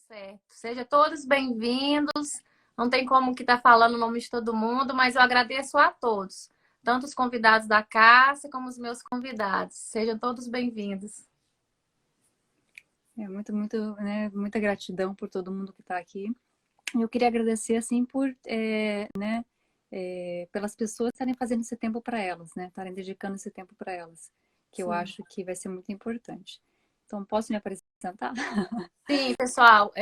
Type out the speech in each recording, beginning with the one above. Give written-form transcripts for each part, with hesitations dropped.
Certo. Sejam todos bem-vindos. Não tem como que tá falando o nome de todo mundo, mas eu agradeço a todos, tanto os convidados da Cássia como os meus convidados. Sejam todos bem-vindos. Né, muita gratidão por todo mundo que está aqui. Eu queria agradecer, assim, pelas pessoas estarem fazendo esse tempo para elas, né? Estarem dedicando esse tempo para elas, que eu acho que vai ser muito importante. Então, posso me apresentar? Sim, pessoal,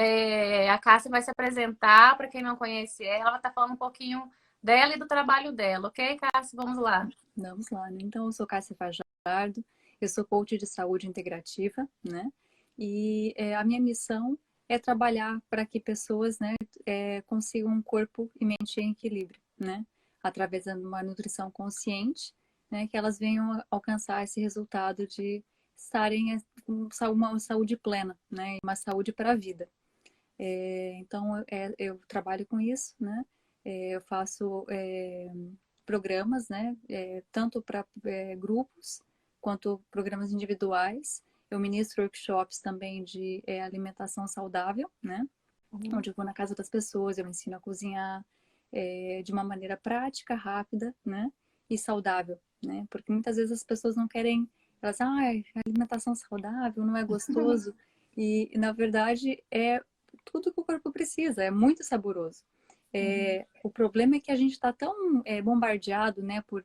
a Cássia vai se apresentar. Para quem não conhece ela, vai estar falando um pouquinho dela e do trabalho dela, ok, Cássia? Vamos lá. Vamos lá, né? Então, eu sou Cássia Fajardo, eu sou coach de saúde integrativa, né? E a minha missão é trabalhar para que pessoas, né, consigam um corpo e mente em equilíbrio, né? Através de uma nutrição consciente, né? Que elas venham alcançar esse resultado de estarem com uma saúde plena, né? Uma saúde para a vida. Então, eu trabalho com isso, né? Eu faço programas, né? Tanto para grupos quanto programas individuais. Eu ministro workshops também de alimentação saudável, né? Onde eu vou na casa das pessoas, eu ensino a cozinhar de uma maneira prática, rápida, né? E saudável, né? Porque muitas vezes as pessoas não querem, elas, alimentação saudável não é gostoso. E, na verdade, é tudo que o corpo precisa, é muito saboroso. O problema é que a gente está tão bombardeado, né, por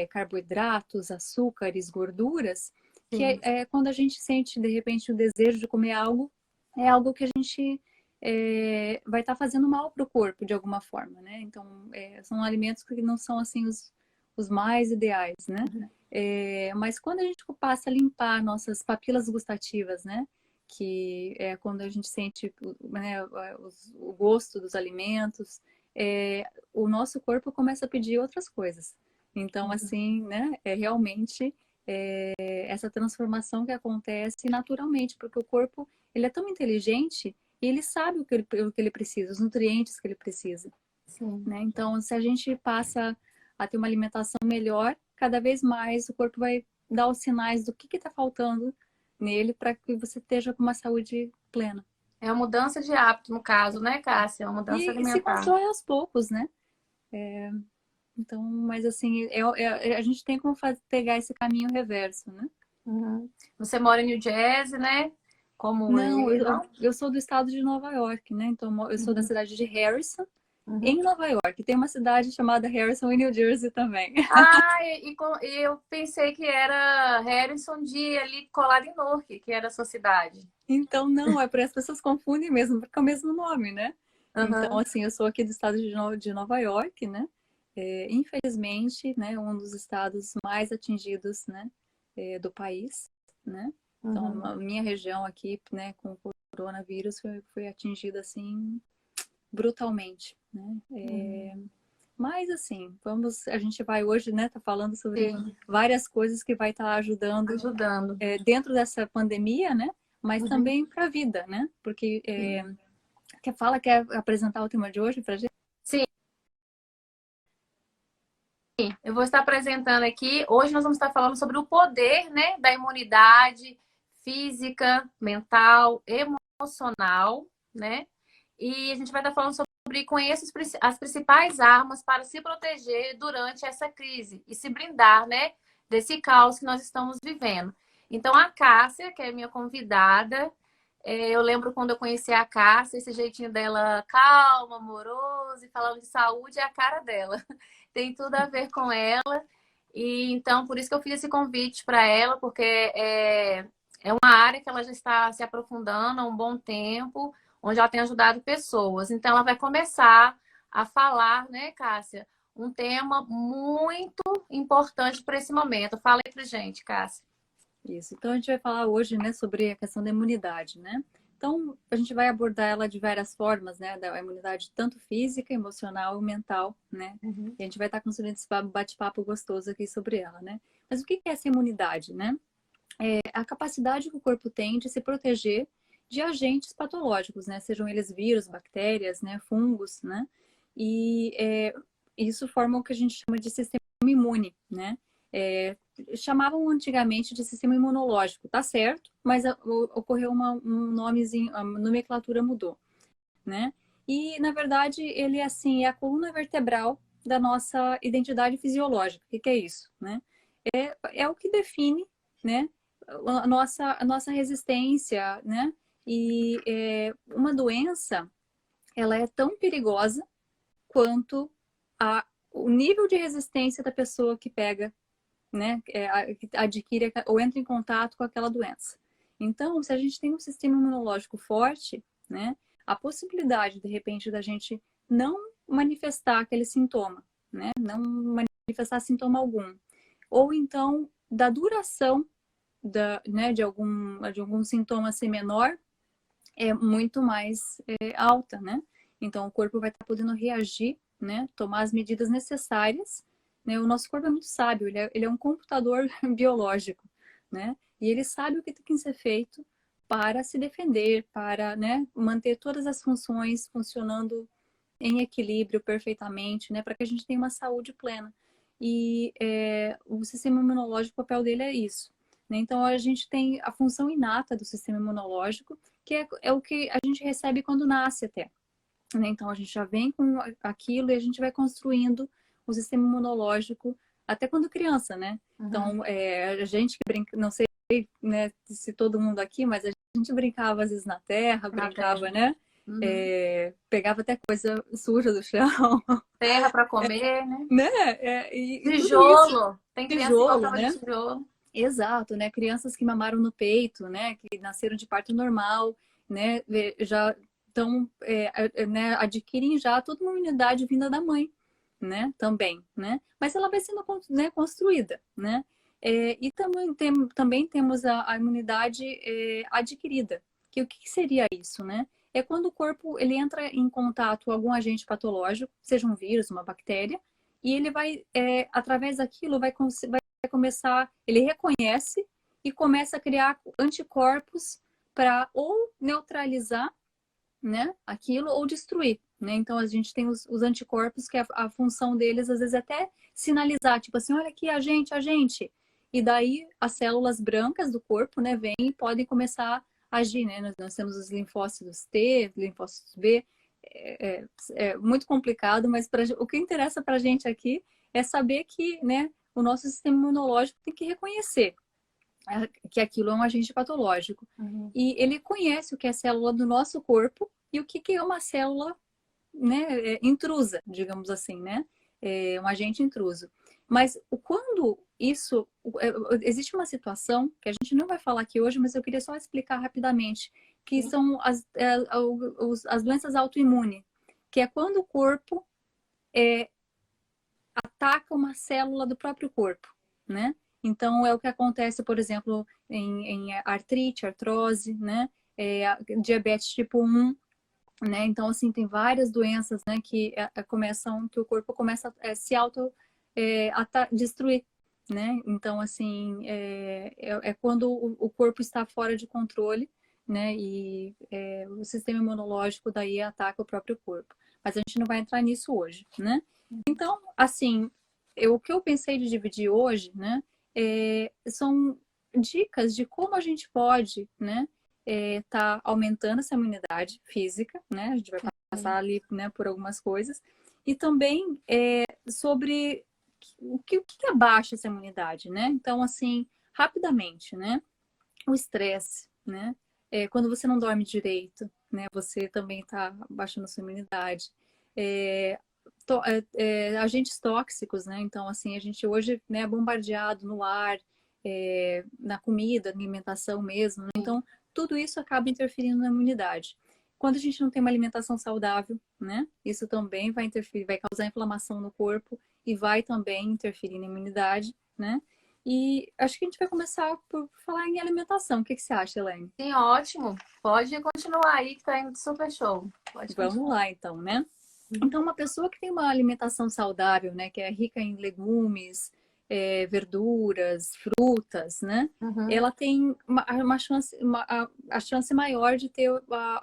carboidratos, açúcares, gorduras, que quando a gente sente, de repente, o desejo de comer algo, é algo que a gente vai estar fazendo mal para o corpo, de alguma forma, né? Então, são alimentos que não são, assim, os mais ideais, né? Mas quando a gente passa a limpar nossas papilas gustativas, né? Que é quando a gente sente, né, o gosto dos alimentos, o nosso corpo começa a pedir outras coisas. Então, assim, né, realmente essa transformação que acontece naturalmente, porque o corpo, ele é tão inteligente e ele sabe o que ele precisa, os nutrientes que ele precisa. Sim. Né? Então, se a gente passa a ter uma alimentação melhor, cada vez mais o corpo vai dar os sinais do que está faltando nele para que você esteja com uma saúde plena. É uma mudança de hábito, no caso, né, Cássia? É uma mudança E se alimentar. constrói aos poucos, né? Então, mas assim, a gente tem como pegar esse caminho reverso, né? Uhum. Você mora em New Jersey, né? Como Não, eu, não? eu sou do estado de Nova York, né? Então, eu sou da cidade de Harrison, Uhum. em Nova York. Tem uma cidade chamada Harrison, em New Jersey também. E eu pensei que era Harrison de ali colado em Newark, que era a sua cidade. Então, não, é por as pessoas confundem mesmo, porque é o mesmo nome, né? Então, Uhum. assim, eu sou aqui do estado de Nova York, né? Infelizmente, né, um dos estados mais atingidos, né, do país, né? Então, Uhum. a minha região aqui, né, com o coronavírus foi atingida, assim, brutalmente, né? Uhum. Mas, assim, a gente vai hoje, né, tá falando sobre Sim, várias coisas que vai estar ajudando ajudando. dentro dessa pandemia, né? Mas Uhum. também para a vida, né? Porque Sim. quer apresentar o tema de hoje para gente? Sim, eu vou estar apresentando aqui. Hoje nós vamos estar falando sobre o poder, né, da imunidade física, mental, emocional, né? E a gente vai estar falando sobre conhecer as principais armas para se proteger durante essa crise e se blindar, né, desse caos que nós estamos vivendo. Então, a Cássia, que é minha convidada, eu lembro quando eu conheci a Cássia, esse jeitinho dela calma, amoroso e falando de saúde é a cara dela. Tem tudo a ver com ela. E então, por isso que eu fiz esse convite para ela, porque é uma área que ela já está se aprofundando há um bom tempo, onde ela tem ajudado pessoas. Então, ela vai começar a falar, né, Cássia, um tema muito importante para esse momento. Fala aí pra gente, Cássia. Isso. Então a gente vai falar hoje, né, sobre a questão da imunidade, né? Então a gente vai abordar ela de várias formas, né, da imunidade tanto física, emocional e mental, né? Uhum. E a gente vai estar construindo esse bate-papo gostoso aqui sobre ela, né? Mas o que é essa imunidade, né? É a capacidade que o corpo tem de se proteger de agentes patológicos, né? Sejam eles vírus, bactérias, né, fungos, né? E isso forma o que a gente chama de sistema imune, né? chamavam antigamente de sistema imunológico, tá certo, mas ocorreu um nomezinho, a nomenclatura mudou, né? E, na verdade, ele assim, é a coluna vertebral da nossa identidade fisiológica. O que é isso, né? É o que define, né, a nossa resistência, né? E uma doença, ela é tão perigosa quanto o nível de resistência da pessoa que pega, né, que adquire ou entra em contato com aquela doença. Então, se a gente tem um sistema imunológico forte, né, a possibilidade, de repente, da gente não manifestar aquele sintoma, né, não manifestar sintoma algum, ou então da duração né, de algum sintoma ser menor, é muito mais alta, né? Então, o corpo vai estar podendo reagir, né? Tomar as medidas necessárias, né? O nosso corpo é muito sábio, ele é um computador biológico, né? E ele sabe o que tem que ser feito para se defender, para, né, manter todas as funções funcionando em equilíbrio perfeitamente, né? Para que a gente tenha uma saúde plena. E o sistema imunológico, o papel dele é isso, né? Então, a gente tem a função inata do sistema imunológico, que é o que a gente recebe quando nasce até, né? Então, a gente já vem com aquilo e a gente vai construindo o sistema imunológico até quando criança, né? Uhum. Então, a gente que brinca, não sei, né, se todo mundo aqui, mas a gente brincava às vezes na terra, brincava, né? Uhum. Pegava até coisa suja do chão. Terra para comer, né? Né? E tudo isso, Tijolo. Tem criança que tijolo, gostava né? de tijolo. Exato, né? Crianças que mamaram no peito, né? Que nasceram de parto normal, né? Já estão, né? Adquirem já toda uma imunidade vinda da mãe, né? Também, né? Mas ela vai sendo, né, construída, né? E também temos a imunidade adquirida. Que o que seria isso, né? É quando o corpo ele entra em contato com algum agente patológico, seja um vírus, uma bactéria, e ele vai, através daquilo, vai começar, ele reconhece e começa a criar anticorpos para ou neutralizar, né, aquilo ou destruir, né? Então a gente tem os anticorpos que a função deles às vezes é até sinalizar, tipo assim, olha aqui, a gente. E daí as células brancas do corpo, né, vêm e podem começar a agir, né? Nós temos os linfócitos T, linfócitos B, é muito complicado, mas o que interessa para a gente aqui é saber que, né, o nosso sistema imunológico tem que reconhecer que aquilo é um agente patológico. Uhum. E ele conhece o que é célula do nosso corpo e o que é uma célula, né, intrusa, digamos assim, né? Um agente intruso. Mas quando isso... Existe uma situação que a gente não vai falar aqui hoje, mas eu queria só explicar rapidamente, que são as doenças autoimunes, que é quando o corpo ataca uma célula do próprio corpo, né? Então, é o que acontece, por exemplo, em artrite, artrose, né? Diabetes tipo 1, né? Então, assim, tem várias doenças, né? Que que o corpo começa a se destruir, né? Então, assim, quando o corpo está fora de controle, né? E o sistema imunológico daí ataca o próprio corpo. Mas a gente não vai entrar nisso hoje, né? Então, assim, o que eu pensei de dividir hoje, né, são dicas de como a gente pode, né, tá aumentando essa imunidade física, né, a gente vai passar ali, né, por algumas coisas, e também sobre o que abaixa essa imunidade, né? Então, assim, rapidamente, né, o estresse, né, quando você não dorme direito, né, você também está baixando a sua imunidade. Agentes tóxicos, né? Então, assim, a gente hoje, né, é bombardeado no ar, na comida, na alimentação mesmo, né? Então, tudo isso acaba interferindo na imunidade. Quando a gente não tem uma alimentação saudável, né? Isso também vai interferir, vai causar inflamação no corpo e vai também interferir na imunidade, né? E acho que a gente vai começar por falar em alimentação. O que você acha, Elaine? Sim, ótimo. Pode continuar aí, que tá indo super show. Vamos lá, então, né? Então, uma pessoa que tem uma alimentação saudável, né, que é rica em legumes, verduras, frutas, né, ela tem a chance maior de ter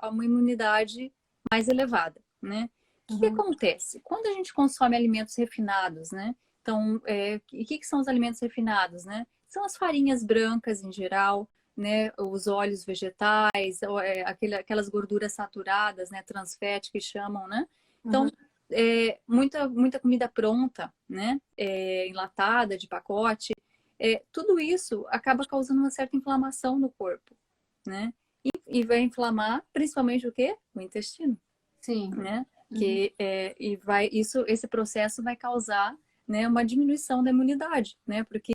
uma imunidade mais elevada, né? O que acontece? Quando a gente consome alimentos refinados, né? Então, o que são os alimentos refinados, né? são as farinhas brancas em geral, né? Os óleos vegetais, aquelas gorduras saturadas, né? Trans fat que chamam, né? Então, Uhum. muita comida pronta, né? Enlatada, de pacote, tudo isso acaba causando uma certa inflamação no corpo, né? E vai inflamar principalmente o quê? O intestino, Sim. né? Uhum. Esse processo vai causar, né, uma diminuição da imunidade, né? Porque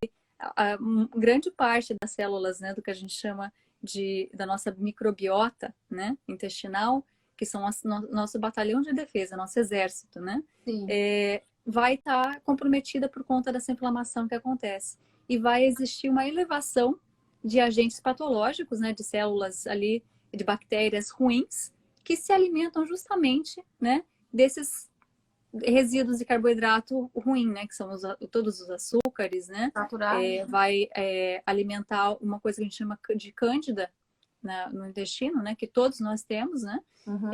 grande parte das células, né, do que a gente chama da nossa microbiota, né, intestinal, que são nosso batalhão de defesa, nosso exército, né? Sim. Vai estar comprometida por conta dessa inflamação que acontece. E vai existir uma elevação de agentes patológicos, né, de células ali, de bactérias ruins, que se alimentam justamente, né, desses resíduos de carboidrato ruim, né, que são todos os açúcares, né, Saturado. vai alimentar uma coisa que a gente chama de cândida no intestino, né, que todos nós temos, né, Uhum.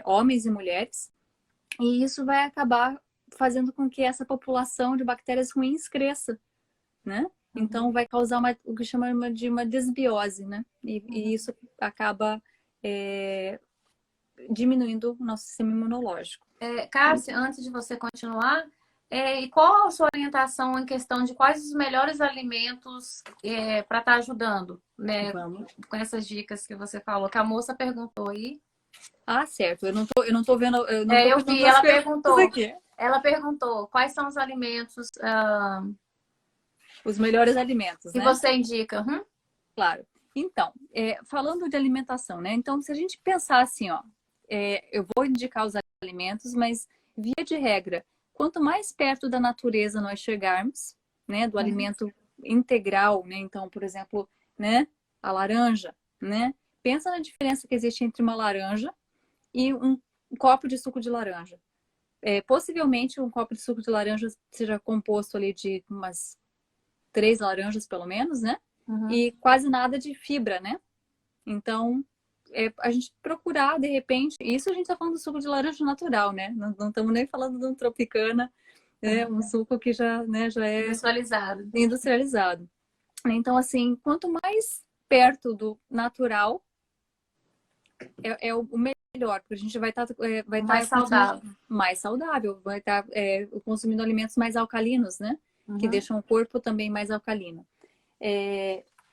homens e mulheres, e isso vai acabar fazendo com que essa população de bactérias ruins cresça, né? Uhum. Então vai causar o que chama de uma desbiose, né? E Uhum. isso acaba diminuindo o nosso sistema imunológico. Cássia, antes de você continuar, e qual a sua orientação em questão de quais os melhores alimentos para estar ajudando, né? Vamos. Com essas dicas que você falou, que a moça perguntou aí. Ah, certo. Eu não tô vendo, eu não tô Eu pegando vi, as perguntas aqui. ela perguntou quais são os alimentos Os melhores alimentos, que né? você indica. Uhum. Claro. Então, falando de alimentação, né? Então, se a gente pensar assim, ó, eu vou indicar os alimentos, mas via de regra, quanto mais perto da natureza nós chegarmos, né, do Uhum. alimento integral, né? Então, por exemplo, né, a laranja, né? Pensa na diferença que existe entre uma laranja e um copo de suco de laranja. Possivelmente um copo de suco de laranja seja composto ali de umas 3 laranjas, pelo menos, né? Uhum. E quase nada de fibra, né? Então, a gente procurar, de repente, isso a gente está falando do suco de laranja natural, né? Não estamos nem falando do Tropicana, né? Um suco que já, né, já é Industrializado. industrializado. Então, assim, quanto mais perto do natural, é o melhor, porque a gente vai Mais tá consumindo saudável. mais saudável, vai estar consumindo alimentos mais alcalinos, né? Que Uhum. deixam o corpo também mais alcalino.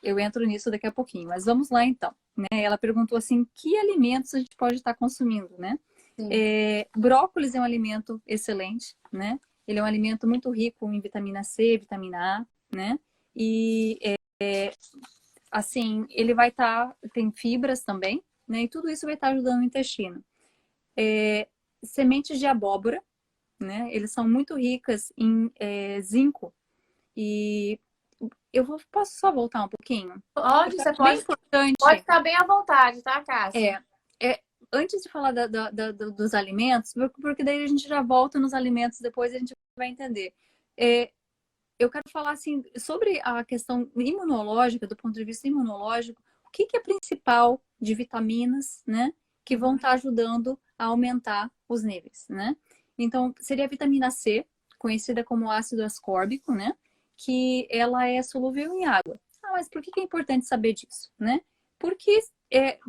Eu entro nisso daqui a pouquinho, mas vamos lá então. Né? Ela perguntou assim, que alimentos a gente pode estar consumindo, né? Sim. Brócolis é um alimento excelente, né? Ele é um alimento muito rico em vitamina C, vitamina A, né? E assim, ele vai tem fibras também, né? E tudo isso vai estar ajudando o intestino. Sementes de abóbora, né? Eles são muito ricas em zinco. E posso só voltar um pouquinho? Pode, Porque eu você acho bem pode importante, ficar bem à vontade, tá, Cássia? é, antes de falar dos alimentos, porque daí a gente já volta nos alimentos, depois a gente vai entender. É, eu quero falar assim sobre a questão imunológica, do ponto de vista imunológico, o que é principal de vitaminas, né, que vão Uhum. estar ajudando a aumentar os níveis, né? Então, seria a vitamina C, conhecida como ácido ascórbico, né, que ela é solúvel em água. Ah, mas por que é importante saber disso, né? Porque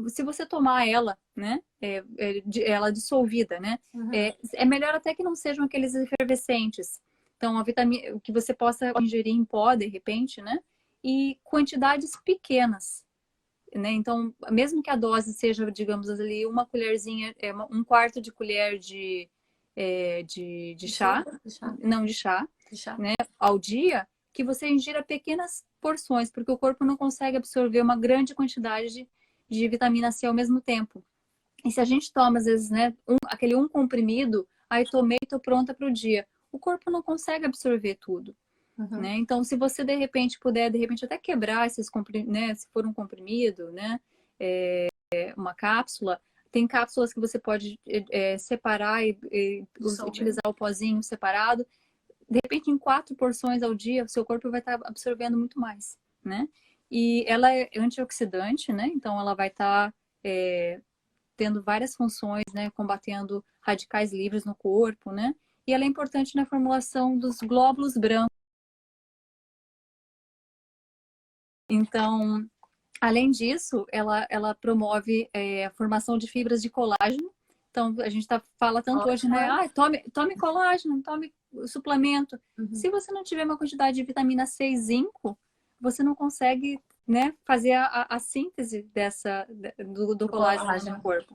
se você tomar ela, né, ela dissolvida, né, Uhum. é melhor até que não sejam aqueles efervescentes. Então, a vitamina que você possa ingerir em pó, de repente, né? E quantidades pequenas, né? Então, mesmo que a dose seja, digamos ali, uma colherzinha, um quarto de colher de De chá, sopa? De chá. não de chá, De chá. né? Ao dia, que você ingira pequenas porções, porque o corpo não consegue absorver uma grande quantidade de vitamina C ao mesmo tempo. E se a gente toma, às vezes, né, aquele comprimido, aí tomei, tô pronta para o dia. O corpo não consegue absorver tudo, Uhum. né? Então, se você, de repente, puder, de repente, até quebrar né, se for um comprimido, né, uma cápsula, tem cápsulas que você pode separar e Dissolver. utilizar o pozinho separado. De repente, em 4 porções ao dia, o seu corpo vai estar absorvendo muito mais, né? E ela é antioxidante, né? Então, ela vai estar tendo várias funções, né, combatendo radicais livres no corpo, né? E ela é importante na formulação dos glóbulos brancos Então, além disso, ela promove a formação de fibras de colágeno. Então, a gente fala tanto hoje, né? Ótimo. Ah, tome colágeno, tome suplemento. Uhum. Se você não tiver uma quantidade de vitamina C e zinco, você não consegue, né, fazer a síntese do Do colágeno no seu colágeno. corpo.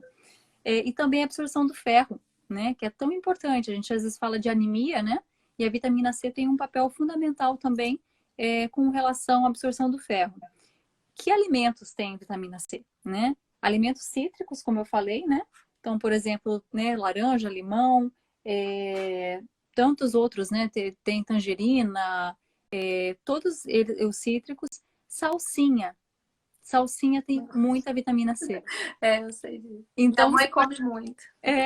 E também a absorção do ferro, né? Que é tão importante. A gente às vezes fala de anemia, né? E a vitamina C tem um papel fundamental também com relação à absorção do ferro. Que alimentos têm vitamina C, né? Alimentos cítricos, como eu falei, né? Então, por exemplo, né, laranja, limão, tantos outros, né? Tem tangerina, todos os cítricos. Salsinha. Salsinha tem muita vitamina C. Eu sei disso. Minha Então, mãe come muito.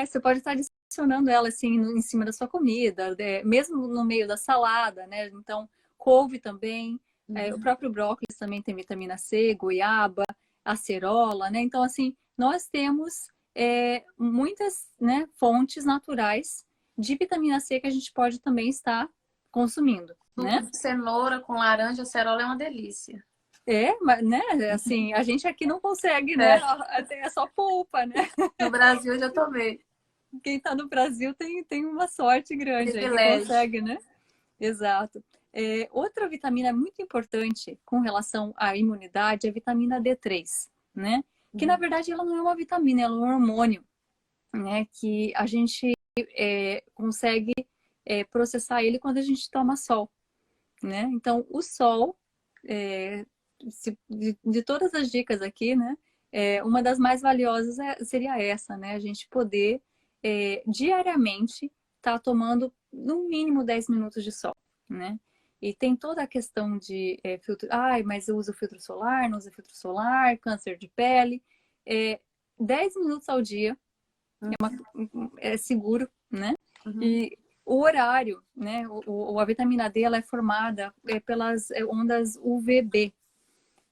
você pode estar adicionando ela assim em cima da sua comida, mesmo no meio da salada, né? Então, couve também, o Uhum. próprio brócolis também tem vitamina C, goiaba, acerola, né? Então, assim, nós temos muitas, né, fontes naturais de vitamina C que a gente pode também estar consumindo, né? Suco de cenoura com laranja, acerola é uma delícia. Mas, né, assim, a gente aqui não consegue, né? É, É só polpa, né? no Brasil eu já tomei. Quem está no Brasil tem uma sorte grande aí que Privilégio. consegue, né? Exato. Outra vitamina muito importante com relação à imunidade é a vitamina D3, né? Que na Uhum. verdade ela não é uma vitamina, ela é um hormônio, né? Que a gente consegue processar ele quando a gente toma sol, né? Então o sol, de todas as dicas aqui, né? Uma das mais valiosas seria essa, né? A gente poder diariamente estar tomando no mínimo 10 minutos de sol, né? E tem toda a questão de filtro. Ai, mas eu uso filtro solar, não uso filtro solar, câncer de pele. 10 minutos ao dia é seguro, né? Uhum. E o horário, né? A vitamina D ela é formada pelas ondas UVB,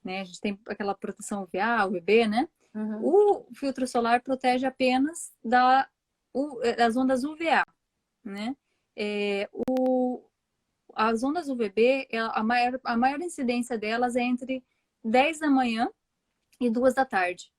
né? A gente tem aquela proteção UVA, UVB, né? Uhum. O filtro solar protege apenas das ondas UVA, né? As ondas UVB, a maior incidência delas é entre 10 da manhã e 2 da tarde.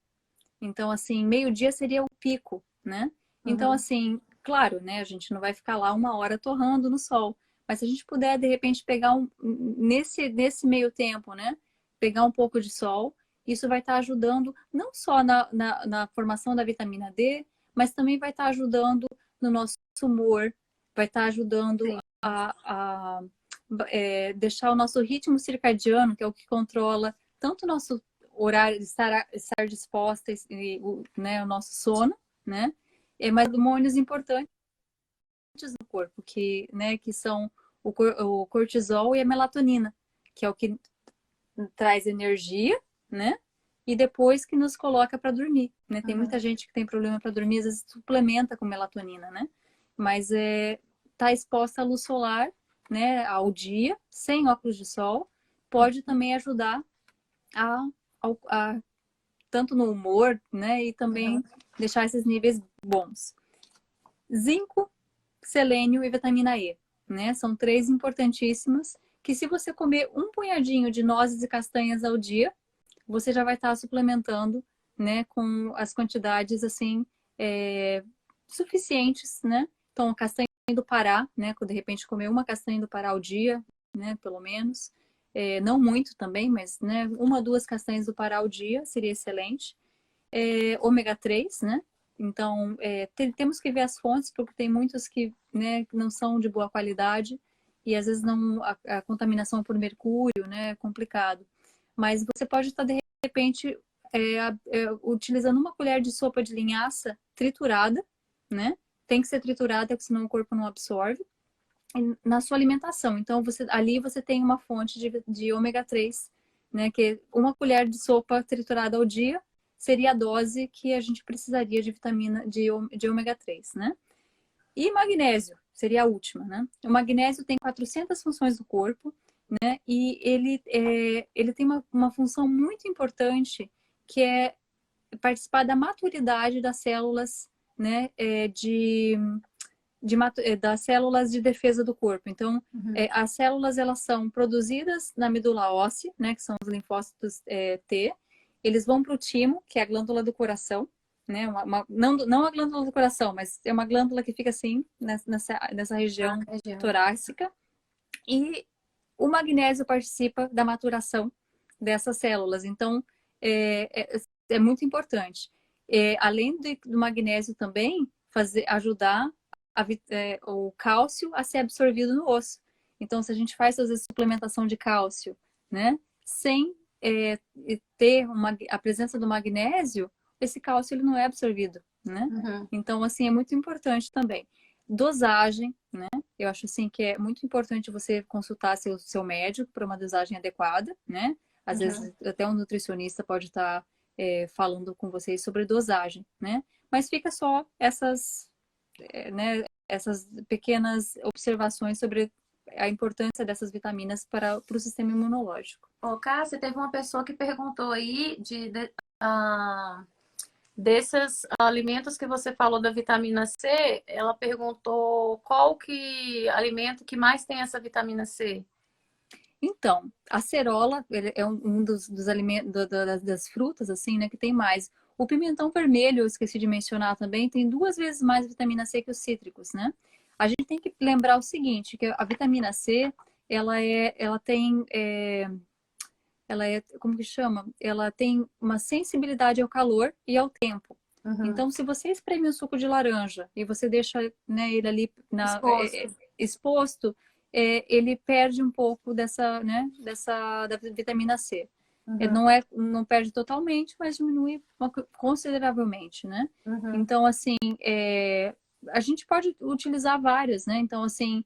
Então, assim, meio-dia seria o pico, né? Então, Uhum. assim, claro, né? A gente não vai ficar lá uma hora torrando no sol. Mas se a gente puder, de repente, pegar nesse meio tempo, né? Pegar um pouco de sol, isso vai estar ajudando não só na formação da vitamina D, mas também vai estar ajudando no nosso humor, vai estar ajudando Sim. a deixar o nosso ritmo circadiano, que é o que controla tanto o nosso horário de estar disposta e né, o nosso sono, né? Mas hormônios importantes no corpo, que são o cortisol e a melatonina, que é o que traz energia, né? E depois que nos coloca para dormir, né? Tem Uhum. muita gente que tem problema para dormir, às vezes suplementa com melatonina, né? Mas tá exposta à luz solar, né, ao dia, sem óculos de sol, pode também ajudar a, a tanto no humor, né, e Uhum. também deixar esses níveis bons. Zinco, selênio e vitamina E, né? São três importantíssimas que se você comer um punhadinho de nozes e castanhas ao dia, você já vai estar suplementando, né, com as quantidades assim suficientes, né? Então, castanha do Pará, né? De repente comer uma castanha do Pará ao dia, né? Pelo menos. Não muito também, mas né, uma, duas castanhas do Pará ao dia seria excelente. Ômega 3, né? Então, temos que ver as fontes, porque tem muitos que, né, não são de boa qualidade e às vezes não, a contaminação por mercúrio, né, é complicado. Mas você pode estar, de repente, utilizando uma colher de sopa de linhaça triturada, né? Tem que ser triturada, porque senão o corpo não absorve, na sua alimentação. Então, ali você tem uma fonte de ômega 3, né? Que uma colher de sopa triturada ao dia seria a dose que a gente precisaria de vitamina de ômega 3, né? E magnésio seria a última, né? O magnésio tem 400 funções do corpo, né? E ele tem uma função muito importante que é participar da maturidade das células, né? das células de defesa do corpo. Então, as células, elas são produzidas na medula óssea, né, que são os linfócitos T. Eles vão para o timo, que é a glândula do coração, né, não a glândula do coração, mas é uma glândula que fica assim, nessa região torácica. E o magnésio participa da maturação dessas células. Então, é muito importante. Além do magnésio também, ajudar o cálcio a ser absorvido no osso. Então, se a gente faz, às vezes, suplementação de cálcio, né, sem ter a presença do magnésio, esse cálcio ele não é absorvido, né? Então, assim, é muito importante também. Dosagem, né? Eu acho, assim, que é muito importante você consultar seu médico para uma dosagem adequada, né? Às vezes, até um nutricionista pode estar falando com vocês sobre dosagem, né? Mas fica só essas pequenas observações sobre a importância dessas vitaminas para o sistema imunológico. Ô, Cássia, teve uma pessoa que perguntou aí desses alimentos que você falou da vitamina C, ela perguntou qual alimento que mais tem essa vitamina C? Então, a acerola é um dos alimentos, das frutas, assim, né, que tem mais. O pimentão vermelho, eu esqueci de mencionar também, tem 2 vezes mais vitamina C que os cítricos, né? A gente tem que lembrar o seguinte, que a vitamina C, como que chama? Ela tem uma sensibilidade ao calor e ao tempo. Então, se você espreme um suco de laranja e você deixa, né, ele ali exposto, ele perde um pouco da vitamina C. Não perde totalmente, mas diminui consideravelmente, né? Então, assim, a gente pode utilizar várias, né? Então, assim,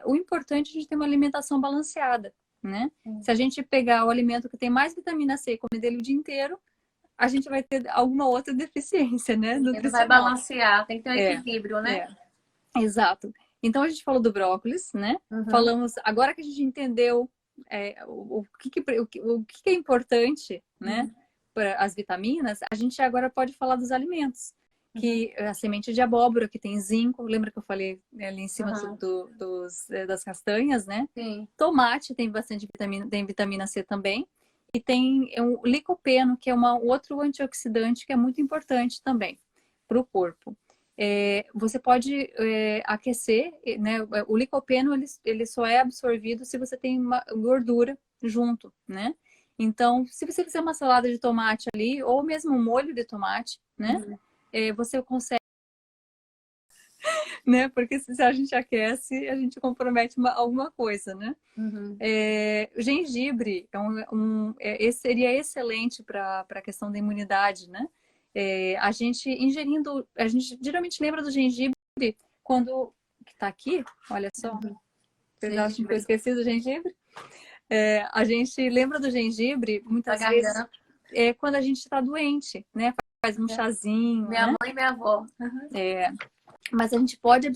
o importante é a gente ter uma alimentação balanceada, né? Se a gente pegar o alimento que tem mais vitamina C e comer dele o dia inteiro, a gente vai ter alguma outra deficiência, né? Ele vai balancear, tem que ter um equilíbrio, né? Exato. Então, a gente falou do brócolis, né? Falamos, agora que a gente entendeu o que é importante, né? Para as vitaminas, a gente agora pode falar dos alimentos. Que a semente de abóbora, que tem zinco, lembra que eu falei ali em cima das castanhas, né? Sim. Tomate tem bastante vitamina C também. E tem o licopeno, que é outro antioxidante que é muito importante também para o corpo. Você pode aquecer, né? O licopeno ele só é absorvido se você tem uma gordura junto, né? Então, se você fizer uma salada de tomate ali, ou mesmo um molho de tomate, né? Você consegue, né? Porque se a gente aquece, a gente compromete alguma coisa, né? O gengibre seria excelente para a questão da imunidade, né? A gente geralmente lembra do gengibre quando que tá aqui, olha só, vocês acham que eu esqueci do gengibre? A gente lembra do gengibre muitas vezes quando a gente está doente, né? Faz um chazinho. Minha mãe e minha avó. Mas a gente pode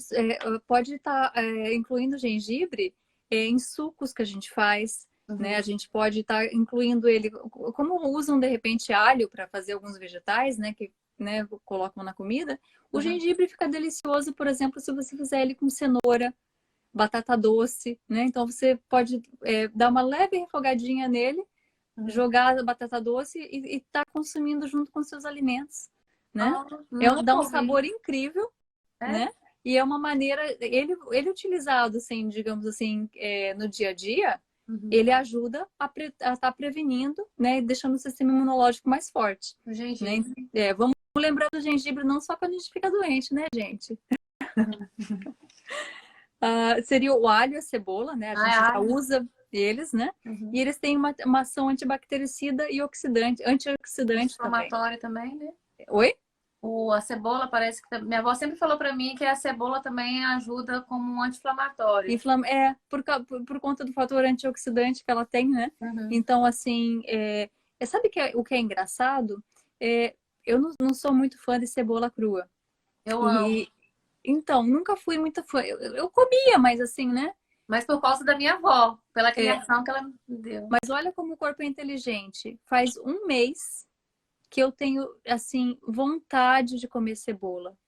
estar incluindo gengibre em sucos que a gente faz, né? A gente pode estar incluindo ele, como usam de repente alho para fazer alguns vegetais, né? Que colocam na comida. O gengibre fica delicioso, por exemplo, se você fizer ele com cenoura, batata doce, né? Então você pode dar uma leve refogadinha nele, jogar a batata doce e estar consumindo junto com seus alimentos, né? Dá um sabor incrível, né? E é uma maneira, ele utilizado, assim, digamos assim, no dia a dia, ele ajuda a estar prevenindo, né? Deixando o sistema imunológico mais forte. O gengibre. Né? Vamos lembrar do gengibre não só quando a gente fica doente, né, gente? Seria o alho e a cebola, né? A gente já usa eles, né? E eles têm uma ação antibactericida e antioxidante inflamatório também, né? Oi? A cebola parece que... Minha avó sempre falou para mim que a cebola também ajuda como um anti-inflamatório. Por conta do fator antioxidante que ela tem, né? Então, assim, sabe o que é engraçado? Eu não sou muito fã de cebola crua. Eu amo. Então, nunca fui muito fã. Eu comia, mas assim, né? Mas por causa da minha avó, pela criação que ela me deu. Mas olha como o corpo é inteligente. Faz um mês que eu tenho, assim, vontade de comer cebola.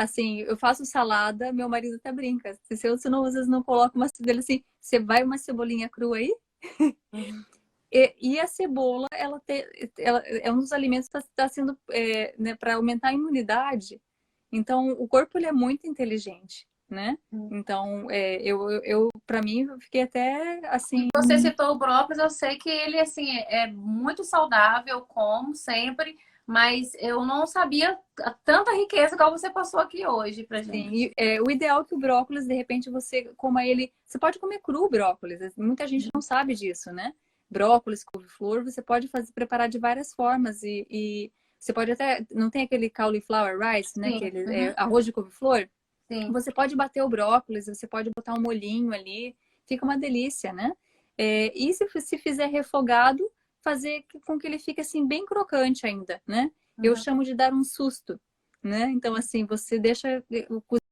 Assim, eu faço salada, meu marido até brinca. Se não, vocês não colocam uma cebola assim, você vai uma cebolinha crua aí? Uhum. E a cebola, ela é um dos alimentos que está sendo, né, para aumentar a imunidade. Então, o corpo ele é muito inteligente, né? Então, para mim, eu fiquei até E assim. você citou o brócolis, eu sei que ele assim é muito saudável, como sempre, mas eu não sabia tanta riqueza igual você passou aqui hoje pra Sim, gente. o ideal é que o brócolis, de repente, você coma ele. Você pode comer cru o brócolis, muita gente não sabe disso, né? Brócolis, couve-flor, você pode preparar de várias formas. E você pode até. Não tem aquele cauliflower rice, né? Sim, Aquele uhum, arroz de couve-flor? sim. Você pode bater o brócolis, você pode botar um molhinho ali, fica uma delícia, né? E se fizer refogado, fazer com que ele fique assim bem crocante ainda, né? Eu Uhum, chamo de dar um susto, né? Então assim, você deixa,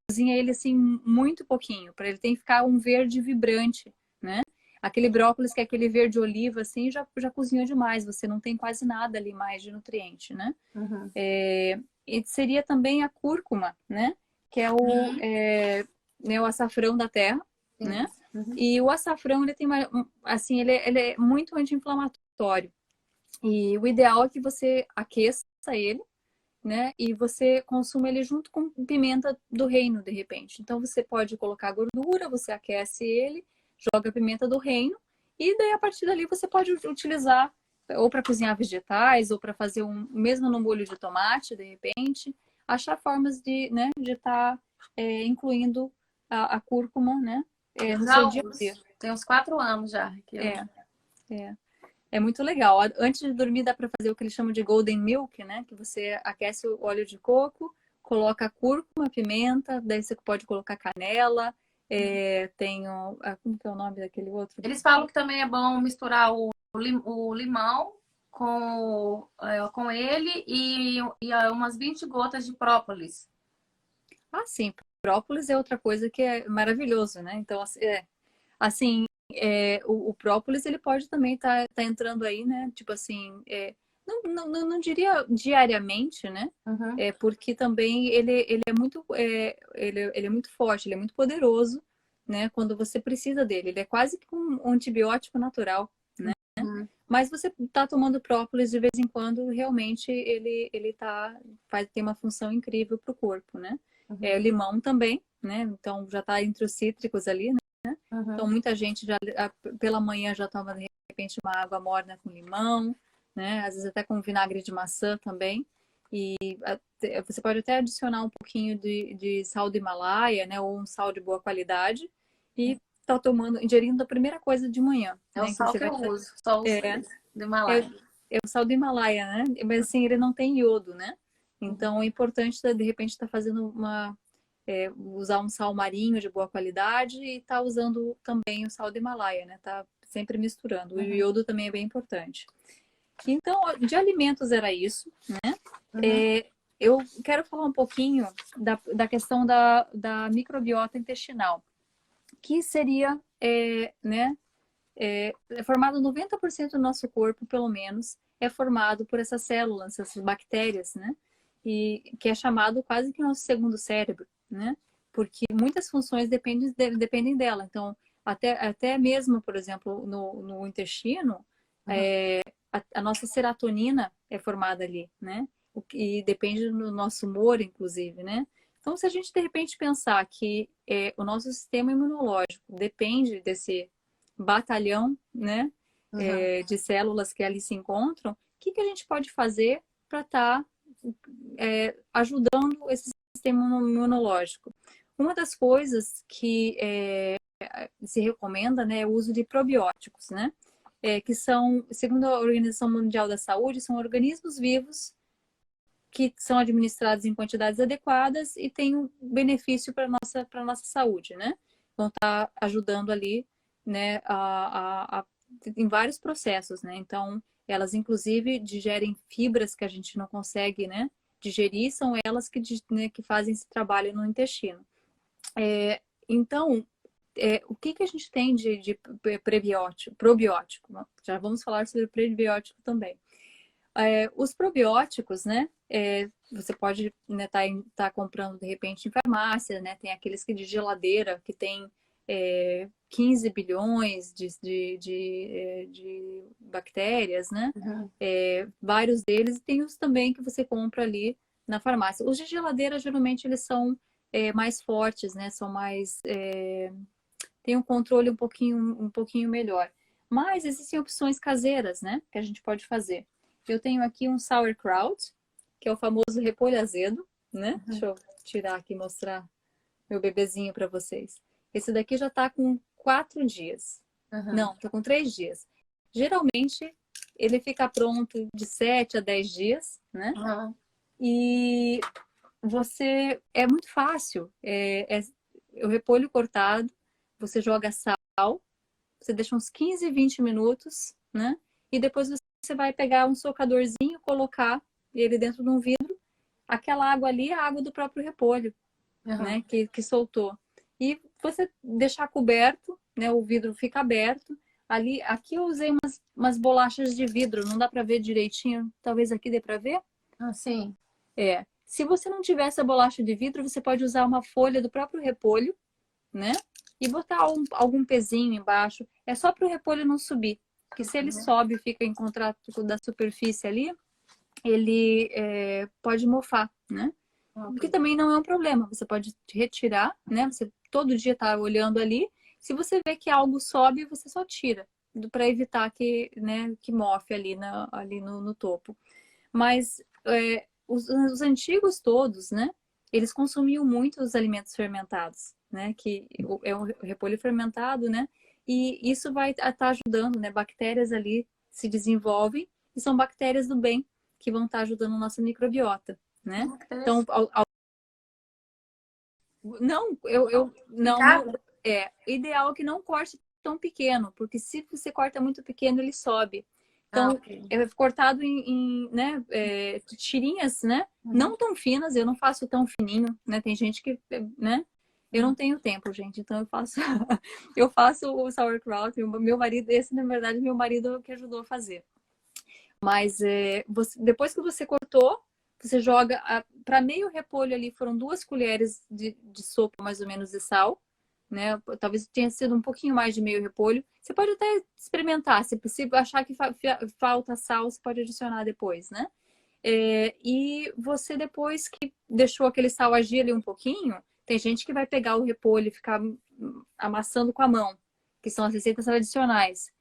cozinha ele assim muito pouquinho, para ele ter que ficar um verde vibrante, né? Aquele brócolis que é aquele verde oliva assim, já cozinhou demais, você não tem quase nada ali mais de nutriente, né? uhum, E seria também a cúrcuma, né? Que né, o açafrão da terra, sim. né? Uhum, E o açafrão, ele tem assim, ele é muito anti-inflamatório. E o ideal é que você aqueça ele, né? E você consuma ele junto com pimenta do reino, de repente. Então, você pode colocar gordura, você aquece ele, joga a pimenta do reino, e daí, a partir dali, você pode utilizar ou para cozinhar vegetais, ou para fazer mesmo no molho de tomate, de repente. Achar formas de, né, de estar incluindo a cúrcuma, né, eu no já seu dia a dia. uso. Tem uns 4 anos já que eu. É, é. É muito legal. Antes de dormir, dá para fazer o que eles chamam de golden milk, né? Que você aquece o óleo de coco, coloca cúrcuma, pimenta, daí você pode colocar canela. Como que é o nome daquele outro? Eles falam que também é bom misturar o limão com ele e umas 20 gotas de própolis. Ah, sim, própolis é outra coisa que é maravilhoso, né? Então, assim, o própolis ele pode também tá entrando aí, né? Tipo assim, não diria diariamente, né? Uhum, Porque também ele é muito, ele é muito forte, ele é muito poderoso, né? Quando você precisa dele, ele é quase que um antibiótico natural, né? uhum, Mas você tá tomando própolis de vez em quando, realmente tem uma função incrível para o corpo, né? uhum, Limão também, né? Então já tá entre os cítricos ali, né? Então, uhum. muita gente pela manhã já toma, de repente, uma água morna com limão, né? Às vezes até com vinagre de maçã também. E você pode até adicionar um pouquinho de sal do Himalaia, né? Ou um sal de boa qualidade. E tá tomando, ingerindo a primeira coisa de manhã, É o né? Que sal você que eu vai... uso, só uso É, esse, do é, Himalaia. é o sal do Himalaia, né? Mas assim, ele não tem iodo, né? Uhum, Então, é importante, de repente, estar fazendo usar um sal marinho de boa qualidade e tá usando também o sal do Himalaia, né? Tá sempre misturando. O uhum, iodo também é bem importante. Então, de alimentos era isso, né? uhum, Eu quero falar um pouquinho da questão da microbiota intestinal, que seria, né? Formado 90% do nosso corpo, pelo menos, é formado por essas células, essas bactérias, né? E que é chamado quase que nosso segundo cérebro, né? Porque muitas funções dependem dela. Então, até mesmo, por exemplo, no intestino, uhum, a nossa serotonina é formada ali, né? E depende do nosso humor, inclusive, né? Então, se a gente de repente pensar que o nosso sistema imunológico depende desse batalhão, né, uhum, de células que ali se encontram, o que a gente pode fazer para estar ajudando esse sistema imunológico? Uma das coisas que se recomenda, né, é o uso de probióticos, né? Que são, segundo a Organização Mundial da Saúde, são organismos vivos que são administrados em quantidades adequadas e têm um benefício para nossa saúde, né? Vão estar ajudando ali, né, em vários processos, né? Então, elas inclusive digerem fibras que a gente não consegue, né, digerir, são elas né, que fazem esse trabalho no intestino. Então, o que a gente tem de prebiótico, probiótico? Já vamos falar sobre prebiótico também. Os probióticos, né? Você pode, né, tá comprando de repente em farmácia, né? Tem aqueles que de geladeira que tem 15 bilhões de bactérias, né? Uhum. Vários deles, e tem os também que você compra ali na farmácia. Os de geladeira, geralmente, eles são mais fortes, né? São mais... tem um controle um pouquinho melhor. Mas existem opções caseiras, né? Que a gente pode fazer. Eu tenho aqui um sauerkraut, que é o famoso repolho azedo, né? Uhum. Deixa eu tirar aqui e mostrar meu bebezinho para vocês. Esse daqui já está com 4 dias. Uhum. Não, está com 3 dias. Geralmente, ele fica pronto de 7 a 10 dias, né? Uhum. E é muito fácil. O repolho cortado, você joga sal, você deixa uns 15, 20 minutos, né? E depois você vai pegar um socadorzinho, colocar ele dentro de um vidro. Aquela água ali é a água do próprio repolho, né? Uhum. Que soltou. E você deixar coberto, né? O vidro fica aberto. Aqui eu usei umas bolachas de vidro, não dá para ver direitinho. Talvez aqui dê para ver. Sim. Se você não tiver essa bolacha de vidro, você pode usar uma folha do próprio repolho, né? E botar algum pezinho embaixo. É só para o repolho não subir. Porque se ele sobe e fica em contato da superfície ali, ele pode mofar, né? Que também não é um problema. Você pode retirar, né? Você todo dia tá olhando ali. Se você vê que algo sobe, você só tira. Para evitar que mofe ali no topo. Mas os antigos todos, né? Eles consumiam muito os alimentos fermentados, né? Que é o repolho fermentado, né? E isso vai estar ajudando, né? Bactérias ali se desenvolvem e são bactérias do bem que vão estar ajudando a nossa microbiota, né? Então, não, ideal que não corte tão pequeno, porque se você corta muito pequeno, ele sobe. Então, Ok. é cortado né, tirinhas, né? Não tão finas, eu não faço tão fininho, né? Tem gente que, né? Eu não tenho tempo, gente, então eu faço eu faço o sauerkraut, meu marido, esse na verdade meu marido que ajudou a fazer. Mas depois que você cortou, você joga para meio repolho ali, foram 2 colheres de sopa mais ou menos de sal, né? Talvez tenha sido um pouquinho mais de meio repolho. Você pode até experimentar, se achar que falta sal, você pode adicionar depois, né? E você depois que deixou aquele sal agir ali um pouquinho, tem gente que vai pegar o repolho e ficar amassando com a mão, que são as receitas tradicionais.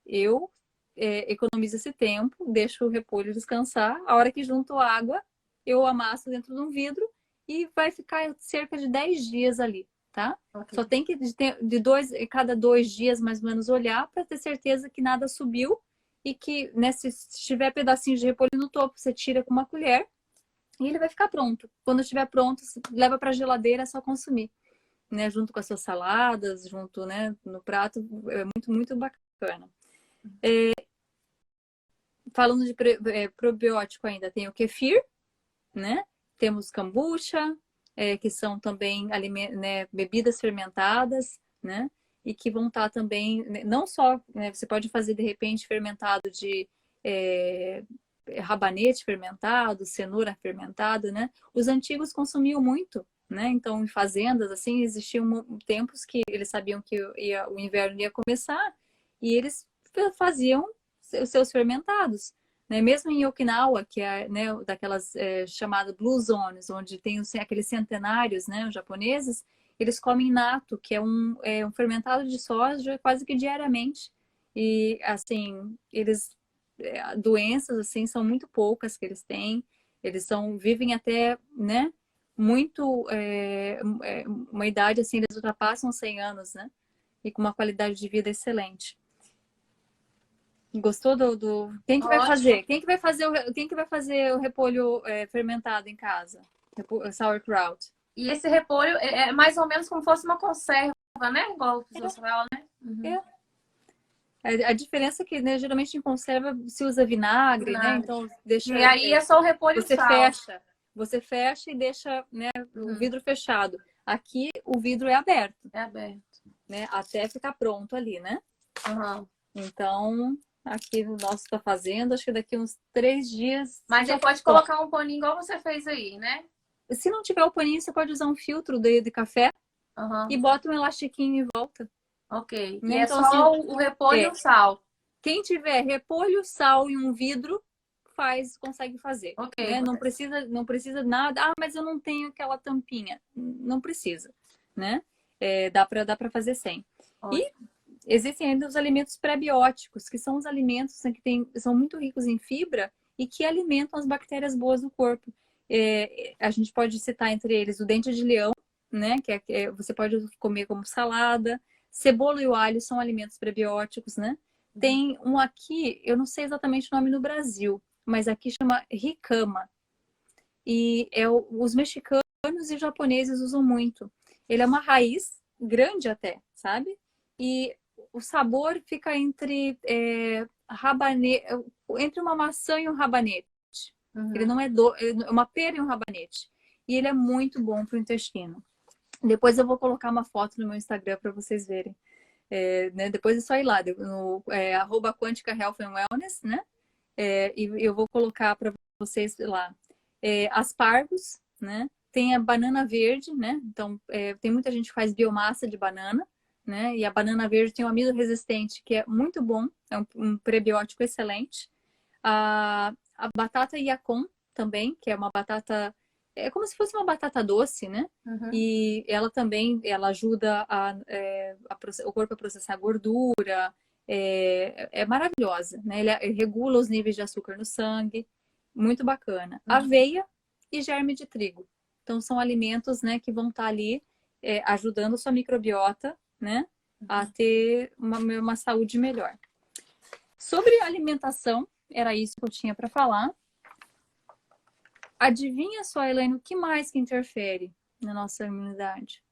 Eu economizo esse tempo, deixo o repolho descansar. A hora que junto água, eu amasso dentro de um vidro e vai ficar cerca de 10 dias ali, tá? Okay. Só tem que cada 2 dias mais ou menos olhar para ter certeza que nada subiu e que, né, se tiver pedacinhos de repolho no topo, você tira com uma colher e ele vai ficar pronto. Quando estiver pronto, leva para a geladeira, é só consumir, né? Junto com as suas saladas, junto, né, no prato, é muito, muito bacana. Falando de probiótico ainda, tem o kefir, né? Temos kombucha, que são também né, bebidas fermentadas, né? E que vão estar também, não só, né, você pode fazer de repente fermentado de rabanete fermentado, cenoura fermentada, né? Os antigos consumiam muito, né? Então, em fazendas, assim, existiam tempos que eles sabiam que o inverno ia começar e eles faziam os seus fermentados. Né? Mesmo em Okinawa, que é, né, daquelas chamadas Blue Zones, onde tem aqueles centenários, né, os japoneses, eles comem natto, que é um fermentado de soja quase que diariamente. E, assim, doenças, assim, são muito poucas que eles têm. Vivem até, né, muito, uma idade, assim, eles ultrapassam 100 anos, né? E com uma qualidade de vida excelente. Gostou Quem que vai fazer? Quem que vai fazer o repolho fermentado em casa? Sauerkraut. E esse repolho é mais ou menos como se fosse uma conserva, né? Igual o pessoal fala, né? Uhum. A diferença é que, né, geralmente em conserva se usa vinagre, né? Então deixa. E aí é só o repolho e o sal. Você fecha e deixa, né, o vidro fechado. Aqui o vidro é aberto. É aberto. Né? Até ficar pronto ali, né? Uhum. Então Aqui no nosso está fazendo, acho que daqui uns 3 dias. Mas você pode colocar um paninho igual você fez aí, né? Se não tiver o paninho, você pode usar um filtro de café e bota um elastiquinho em volta. Ok. Né? E é Então, só assim, o repolho e o sal. Quem tiver repolho, sal e um vidro, consegue fazer. Ok. Né? Não precisa nada. Ah, mas eu não tenho aquela tampinha. Não precisa, né? Dá para fazer sem. E existem ainda os alimentos pré-bióticos, que são os alimentos, né, são muito ricos em fibra e que alimentam as bactérias boas do corpo. A gente pode citar entre eles o dente de leão, né? Que você pode comer como salada. Cebola e o alho são alimentos prebióticos, né? Tem um aqui, eu não sei exatamente o nome no Brasil, mas aqui chama ricama. E os mexicanos e japoneses usam muito. Ele é uma raiz grande até, sabe? E o sabor fica entre entre uma maçã e um rabanete. Ele não é uma pera e um rabanete. E ele é muito bom para o intestino. Depois eu vou colocar uma foto no meu Instagram para vocês verem. Né? Depois é só ir lá, no @Quântica Health and Wellness, né? E eu vou colocar para vocês lá. Aspargos, né? Tem a banana verde, né? Então, tem muita gente que faz biomassa de banana, né? E a banana verde tem um amido resistente, que é muito bom, é um prebiótico excelente. A batata Yacon também, que é uma batata... É como se fosse uma batata doce, né? E ela também, ela ajuda o corpo a processar gordura. É maravilhosa, né? Ele regula os níveis de açúcar no sangue. Muito bacana. Aveia e germe de trigo. Então, são alimentos, né, que vão estar ali ajudando sua microbiota, né, a ter uma saúde melhor. Sobre alimentação, era isso que eu tinha para falar. Adivinha só, Elaine, o que mais que interfere na nossa imunidade?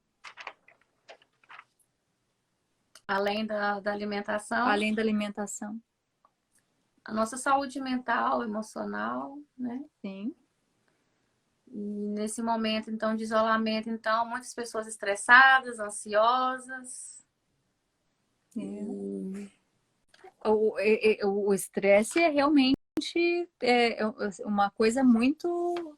Além da alimentação. Além da alimentação. A nossa saúde mental, emocional, né? Sim. E nesse momento, então, de isolamento, então, muitas pessoas estressadas, ansiosas. O estresse é realmente uma coisa muito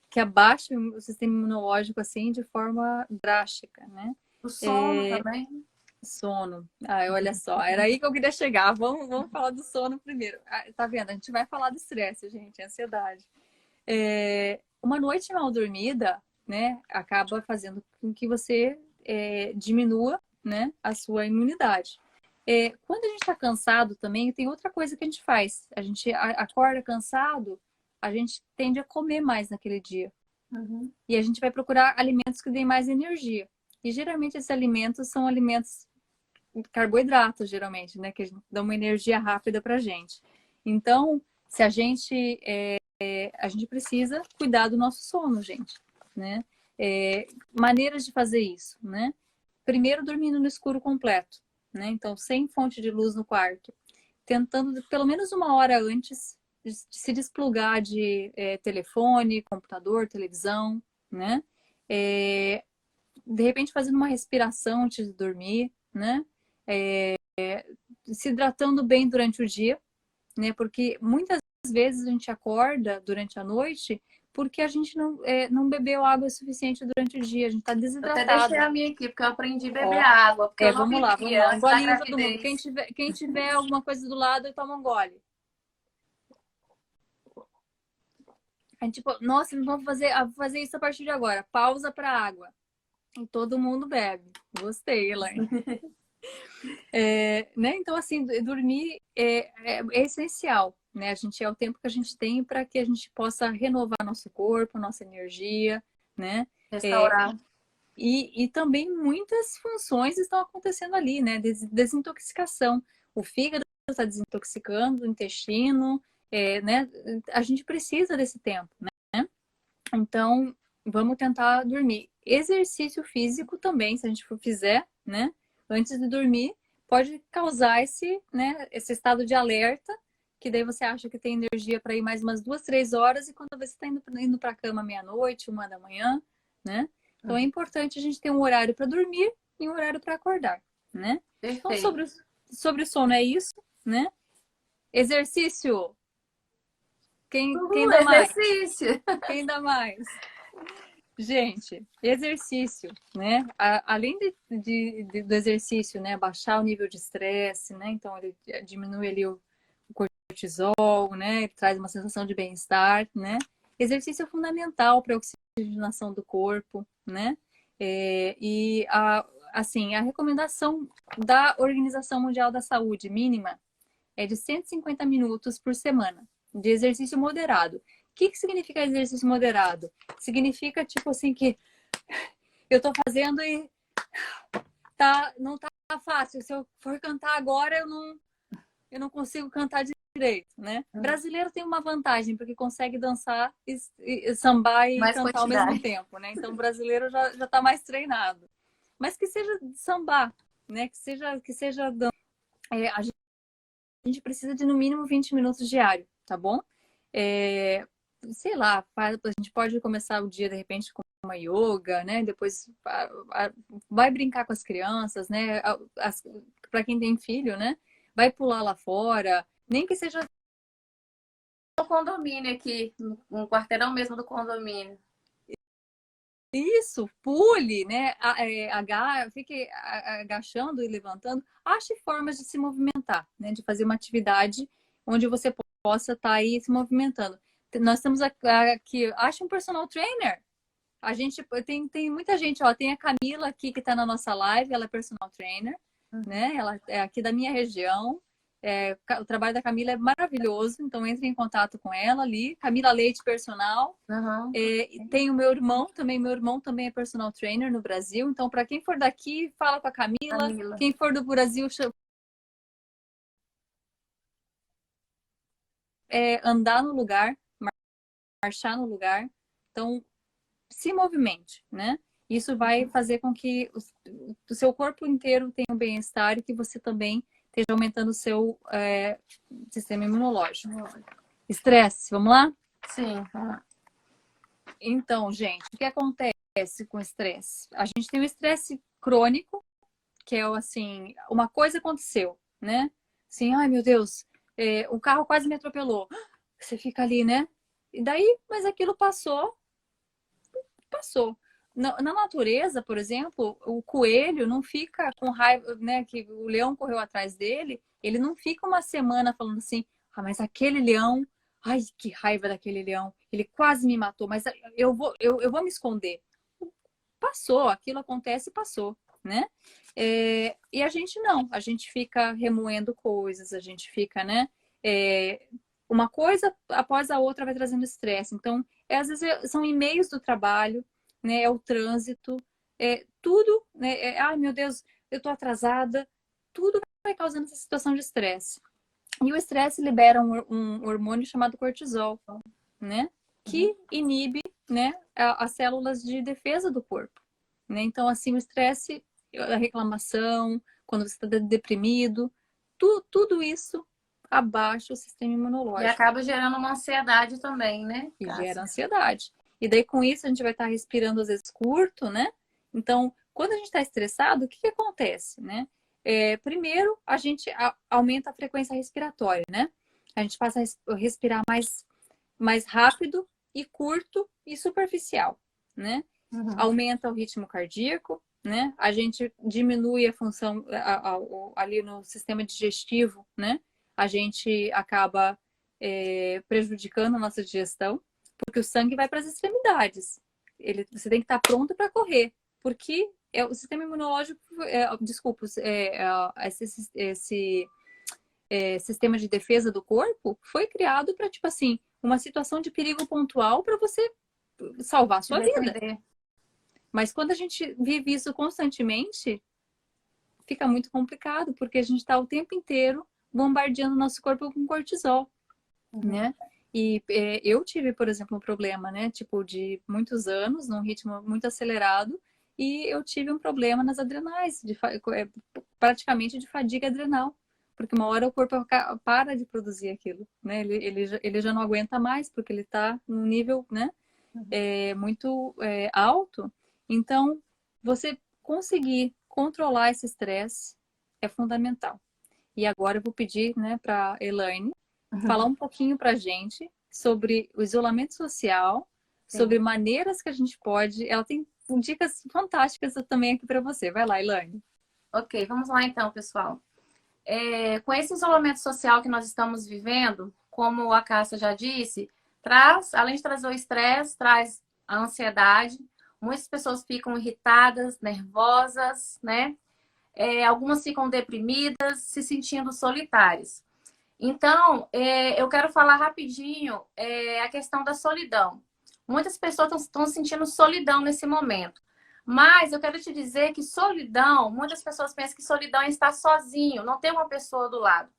que abaixa o sistema imunológico assim de forma drástica, né? O sono também. Sono. Olha só, era aí que eu queria chegar. Vamos falar do sono primeiro. Tá vendo? A gente vai falar do estresse, gente, ansiedade. Uma noite mal dormida, né, acaba fazendo com que você diminua, né, a sua imunidade. Quando a gente está cansado também, tem outra coisa que a gente faz. A gente acorda cansado, a gente tende a comer mais naquele dia. E a gente vai procurar alimentos que deem mais energia. E geralmente esses alimentos são alimentos carboidratos, geralmente, né? Que dão uma energia rápida pra gente. Então, se a gente precisa cuidar do nosso sono, gente, né? Maneiras de fazer isso, né? Primeiro, dormindo no escuro completo, né? Então, sem fonte de luz no quarto. Tentando, pelo menos uma hora antes, de se desplugar de telefone, computador, televisão, né? De repente, fazendo uma respiração antes de dormir, né? Se hidratando bem durante o dia, né? Porque muitas vezes a gente acorda durante a noite porque a gente não bebeu água suficiente durante o dia, a gente está desidratado. Eu até deixei a minha aqui, porque eu aprendi a beber água. Porque eu não vamos lá. Um golinho todo mundo. Gravidez. Quem tiver alguma coisa do lado, toma um gole. A gente, tipo, nossa, nós vamos fazer isso a partir de agora. Pausa para água. E todo mundo bebe. Gostei, Elaine. Né? Então, assim, dormir é essencial, né? É o tempo que a gente tem para que a gente possa renovar nosso corpo, nossa energia, né? Restaurar. E também muitas funções estão acontecendo ali, né? Desintoxicação. O fígado está desintoxicando, o intestino, né? A gente precisa desse tempo, né? Então, vamos tentar dormir. Exercício físico também, se a gente fizer, né? Antes de dormir, pode causar esse estado de alerta, que daí você acha que tem energia para ir mais umas 2, 3 horas, e quando você está indo para a cama meia-noite, 1 da manhã, né? Então é importante a gente ter um horário para dormir e um horário para acordar, né? Perfeito. Então, sobre o sono é isso. né? Exercício. Quem dá mais? Exercício. Quem dá mais? Gente, exercício, né? Além do exercício, né? Baixar o nível de estresse, né? Então, ele diminui ali o cortisol, né? Ele traz uma sensação de bem-estar, né? Exercício é fundamental para a oxigenação do corpo, né? Assim, a recomendação da Organização Mundial da Saúde mínima é de 150 minutos por semana de exercício moderado. O que significa exercício moderado? Significa, tipo assim, que eu tô fazendo e não tá fácil. Se eu for cantar agora, eu não consigo cantar direito, né? Brasileiro tem uma vantagem, porque consegue dançar, sambar e Mais cantar ao mesmo tempo, né? Então, o brasileiro já tá mais treinado. Mas que seja sambar, né? Que seja a gente precisa de no mínimo 20 minutos diário, tá bom? Sei lá, a gente pode começar o dia de repente com uma yoga, né? Depois vai brincar com as crianças, né? Para quem tem filho, né? Vai pular lá fora, nem que seja No condomínio aqui, no quarteirão mesmo do condomínio. isso, pule, né? Fique agachando e levantando. Ache formas de se movimentar, né? De fazer uma atividade onde você possa estar aí se movimentando. Nós temos aqui, ache um personal trainer. A gente tem muita gente, ó, tem a Camila aqui que está na nossa live, ela é personal trainer, né? Ela é aqui da minha região. O trabalho da Camila é maravilhoso, então entre em contato com ela ali, Camila Leite Personal. Uhum. Tem o meu irmão também é personal trainer no Brasil, então para quem for daqui, fala com a Camila. Quem for do Brasil, andar no lugar, marchar no lugar, então se movimente, né? Isso vai fazer com que o seu corpo inteiro tenha um bem-estar e que você também esteja aumentando o seu sistema imunológico. Estresse, vamos lá? Sim. Então, gente, o que acontece com o estresse? A gente tem o estresse crônico, que é assim, uma coisa aconteceu, né? Assim, ai meu Deus, o carro quase me atropelou. Você fica ali, né? E daí, mas aquilo passou. Na natureza, por exemplo, o coelho não fica com raiva, né? Que o leão correu atrás dele, ele não fica uma semana falando assim, ah, mas aquele leão, ai, que raiva daquele leão, ele quase me matou, mas eu vou me esconder. Passou, aquilo acontece e passou, né? E a gente não, a gente fica remoendo coisas, a gente fica, né? Uma coisa após a outra vai trazendo estresse. Então, às vezes são e-mails do trabalho, né? É o trânsito, tudo, né? Ai, meu Deus, eu tô atrasada. Tudo vai causando essa situação de estresse. E o estresse libera um hormônio chamado cortisol, né? Que inibe, né, as células de defesa do corpo, né? Então, assim, o estresse, a reclamação, quando você está deprimido, tudo isso abaixa o sistema E imunológico. acaba gerando uma ansiedade também, né? E gera ansiedade. E daí, com isso, a gente vai estar respirando, às vezes, curto, né? Então, quando a gente está estressado, o que acontece, né? Primeiro, a gente aumenta a frequência respiratória, né? A gente passa a respirar mais rápido e curto e superficial, né? Aumenta o ritmo cardíaco, né? A gente diminui a função ali no sistema digestivo, né? A gente acaba prejudicando a nossa digestão, porque o sangue vai para as extremidades. Você tem que estar pronto para correr, porque o sistema imunológico, desculpa, esse sistema de defesa do corpo foi criado para, tipo assim, uma situação de perigo pontual para você salvar a sua vida. Mas quando a gente vive isso constantemente, fica muito complicado, porque a gente está o tempo inteiro bombardeando o nosso corpo com cortisol, né? E eu tive, por exemplo, um problema, né? Tipo, de muitos anos, num ritmo muito acelerado, e eu tive um problema nas adrenais, praticamente de fadiga adrenal. Porque uma hora o corpo para de produzir aquilo, né? Ele já não aguenta mais, porque ele está num nível, né? Muito alto. Então, você conseguir controlar esse estresse é fundamental. E agora eu vou pedir, né, para Elaine falar um pouquinho para a gente sobre o isolamento social, sobre Sim. maneiras que a gente pode. Ela tem dicas fantásticas também aqui para você. Vai lá, Elaine. Ok, vamos lá então, pessoal. Com esse isolamento social que nós estamos vivendo, como a Cássia já disse, além de trazer o estresse, traz a ansiedade. Muitas pessoas ficam irritadas, nervosas, né? Algumas ficam deprimidas, se sentindo solitárias. Então, eu quero falar rapidinho a questão da solidão. Muitas pessoas estão sentindo solidão nesse momento. Mas eu quero te dizer que solidão, muitas pessoas pensam que solidão é estar sozinho, não ter uma pessoa do lado.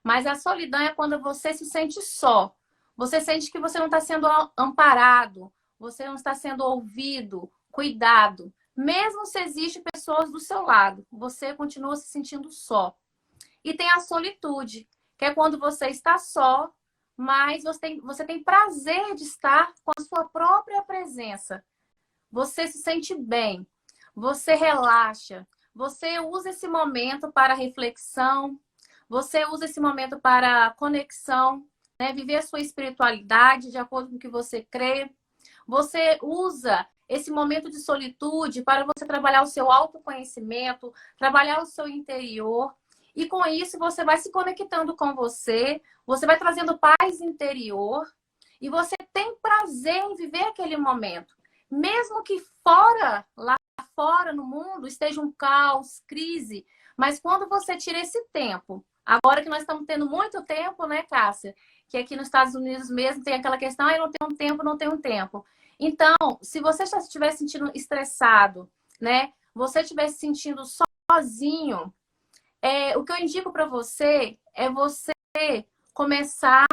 Mas a solidão é quando você se sente só. Você sente que você não está sendo amparado, você não está sendo ouvido, cuidado. Mesmo se existem pessoas do seu lado, você continua se sentindo só. E tem a solitude, que é quando você está só, mas você tem prazer de estar com a sua própria presença. Você se sente bem, você relaxa, você usa esse momento para reflexão, você usa esse momento para conexão, né? Viver a sua espiritualidade de acordo com o que você crê. Você usa esse momento de solitude para você trabalhar o seu autoconhecimento, trabalhar o seu interior. E com isso você vai se conectando com você vai trazendo paz interior e você tem prazer em viver aquele momento. Mesmo que lá fora no mundo esteja um caos, crise, mas quando você tira esse tempo, agora que nós estamos tendo muito tempo, né, Cássia? Que aqui nos Estados Unidos mesmo tem aquela questão, eu não tenho um tempo, não tenho um tempo. Então, se você já estiver se sentindo estressado, né? Você estiver se sentindo sozinho, o que eu indico para você é você começar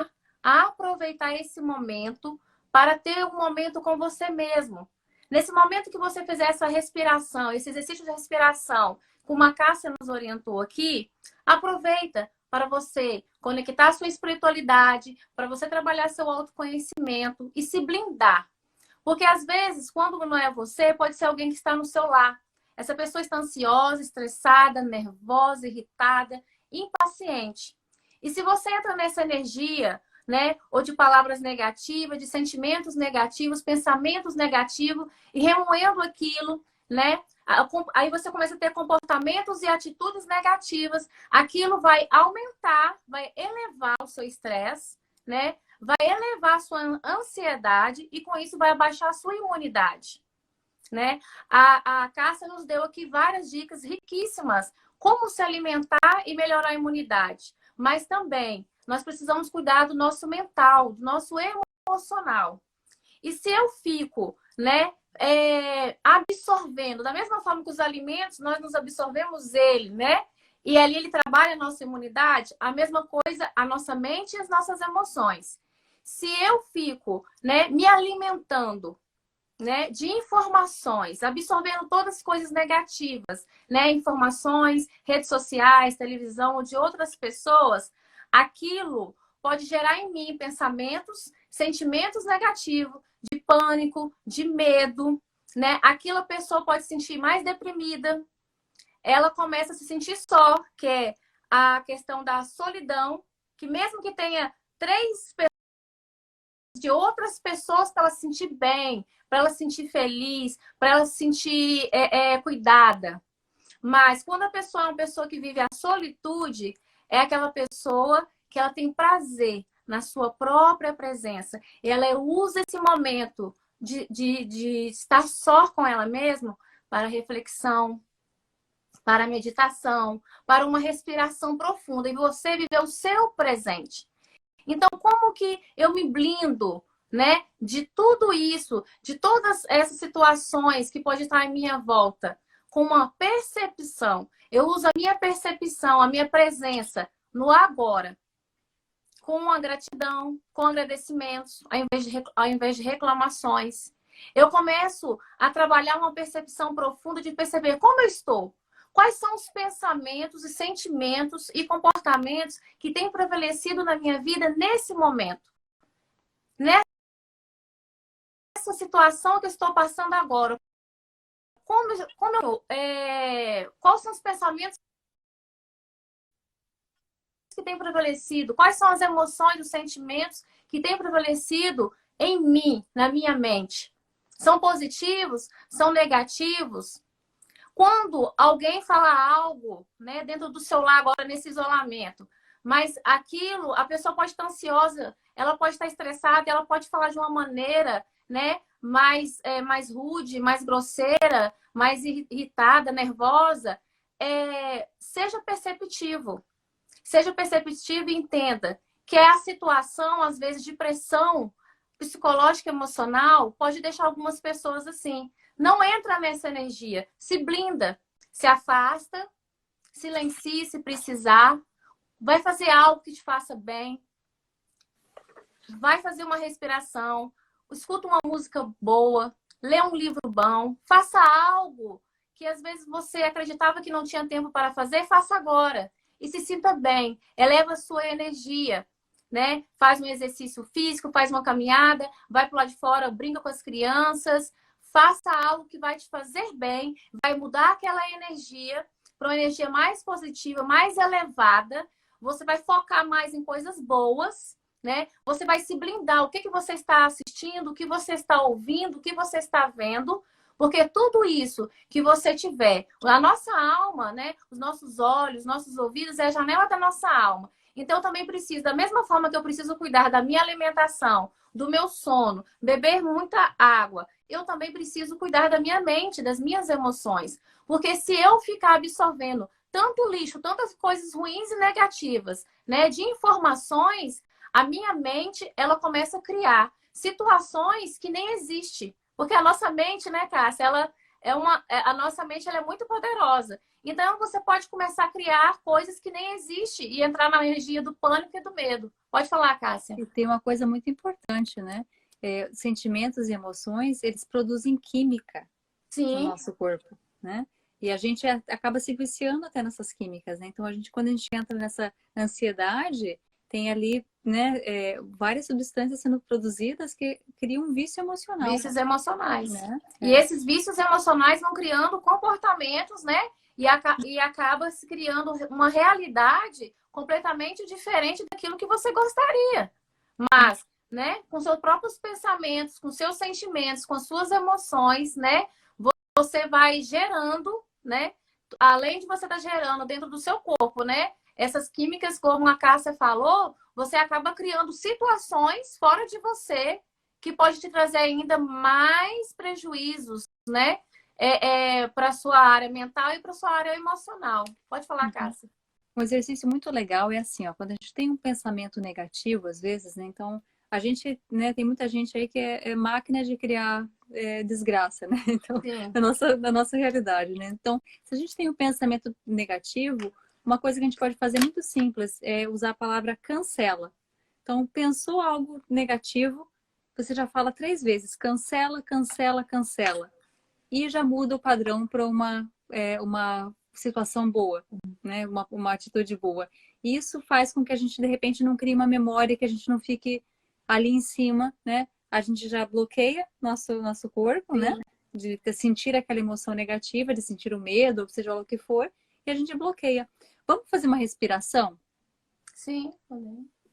a aproveitar esse momento para ter um momento com você mesmo. Nesse momento que você fizer essa respiração, esse exercício de respiração, como a Cássia nos orientou aqui, aproveita para você conectar a sua espiritualidade, para você trabalhar seu autoconhecimento e se blindar. Porque às vezes, quando não é você, pode ser alguém que está no seu lar. Essa pessoa está ansiosa, estressada, nervosa, irritada, impaciente. E se você entra nessa energia, né, ou de palavras negativas, de sentimentos negativos, pensamentos negativos, e remoendo aquilo, né, aí você começa a ter comportamentos e atitudes negativas, aquilo vai aumentar, vai elevar o seu estresse, né, vai elevar a sua ansiedade e com isso vai abaixar a sua imunidade, né? A Cássia nos deu aqui várias dicas riquíssimas como se alimentar e melhorar a imunidade. Mas também nós precisamos cuidar do nosso mental, do nosso emocional. E se eu fico, né, absorvendo, da mesma forma que os alimentos, nós nos absorvemos ele, né? E ali ele trabalha a nossa imunidade, a mesma coisa a nossa mente e as nossas emoções. Se eu fico, né, me alimentando, né, de informações, absorvendo todas as coisas negativas, né, informações, redes sociais, televisão ou de outras pessoas, aquilo pode gerar em mim pensamentos, sentimentos negativos, de pânico, de medo, né? Aquilo a pessoa pode se sentir mais deprimida, ela começa a se sentir só, que é a questão da solidão, que mesmo que tenha três pessoas de outras pessoas para ela se sentir bem, para ela se sentir feliz, para ela se sentir cuidada. Mas quando a pessoa é uma pessoa que vive a solitude, é aquela pessoa que ela tem prazer na sua própria presença. E ela usa esse momento de estar só com ela mesma para reflexão, para meditação, para uma respiração profunda. E você viver o seu presente. Então, como que eu me blindo, né, de tudo isso, de todas essas situações que pode estar em minha volta, com uma percepção? Eu uso a minha percepção, a minha presença no agora, com a gratidão, com agradecimentos, ao invés de reclamações. Eu começo a trabalhar uma percepção profunda de perceber como eu estou. Quais são os pensamentos e sentimentos e comportamentos que têm prevalecido na minha vida nesse momento? Nessa situação que eu estou passando agora. Quais são os pensamentos que têm prevalecido? Quais são as emoções, os sentimentos que têm prevalecido em mim, na minha mente? São positivos? São negativos? Quando alguém fala algo, né, dentro do seu lar agora nesse isolamento, mas aquilo, a pessoa pode estar ansiosa, ela pode estar estressada, ela pode falar de uma maneira, né, mais rude, mais grosseira, mais irritada, nervosa. Seja perceptivo. Seja perceptivo e entenda que a situação, às vezes, de pressão psicológica e emocional pode deixar algumas pessoas assim. Não entra nessa energia. Se blinda, se afasta, silencie se precisar. Vai fazer algo que te faça bem. Vai fazer uma respiração. Escuta uma música boa. Lê um livro bom. Faça algo que às vezes você acreditava que não tinha tempo para fazer. Faça agora. E se sinta bem. Eleva a sua energia. Né? Faz um exercício físico, faz uma caminhada, vai para o lado de fora, brinca com as crianças. Faça algo que vai te fazer bem. Vai mudar aquela energia para uma energia mais positiva, mais elevada. Você vai focar mais em coisas boas, né? Você vai se blindar. O que você está assistindo, o que você está ouvindo, o que você está vendo. Porque tudo isso que você tiver, a nossa alma, né? Os nossos olhos, nossos ouvidos, é a janela da nossa alma. Então, eu também preciso, da mesma forma que eu preciso cuidar da minha alimentação, do meu sono, beber muita água, eu também preciso cuidar da minha mente, das minhas emoções. Porque se eu ficar absorvendo tanto lixo, tantas coisas ruins e negativas, né, de informações, a minha mente, ela começa a criar situações que nem existem. Porque a nossa mente, né, Cássia, a nossa mente ela é muito poderosa. Então, você pode começar a criar coisas que nem existem e entrar na energia do pânico e do medo. Pode falar, Cássia. E tem uma coisa muito importante, né? Sentimentos e emoções, eles produzem química no Sim. nosso corpo, né? E a gente acaba se viciando até nessas químicas, né? Então, quando a gente entra nessa ansiedade, tem ali, né, várias substâncias sendo produzidas que criam um vício emocional. Vícios emocionais. Né? E esses vícios emocionais vão criando comportamentos, né? E acaba se criando uma realidade completamente diferente daquilo que você gostaria. Mas, né, com seus próprios pensamentos, com seus sentimentos, com suas emoções, né, você vai gerando, né, além de você estar gerando dentro do seu corpo, né, essas químicas, como a Cássia falou, você acaba criando situações fora de você que pode te trazer ainda mais prejuízos, né, para a sua área mental e para a sua área emocional. Pode falar, Cássia. Um exercício muito legal é assim, ó, quando a gente tem um pensamento negativo, às vezes, né, então a gente, né, tem muita gente aí que é máquina de criar desgraça, né, então, na nossa realidade, né, então, se a gente tem um pensamento negativo, uma coisa que a gente pode fazer muito simples é usar a palavra cancela. Então, pensou algo negativo, você já fala 3 vezes, cancela, cancela, cancela, e já muda o padrão para uma situação boa, né? Uma atitude boa. E isso faz com que a gente, de repente, não crie uma memória, que a gente não fique ali em cima, né? A gente já bloqueia nosso corpo, né? De sentir aquela emoção negativa, de sentir o medo, ou seja lá o que for, e a gente bloqueia. Vamos fazer uma respiração? Sim.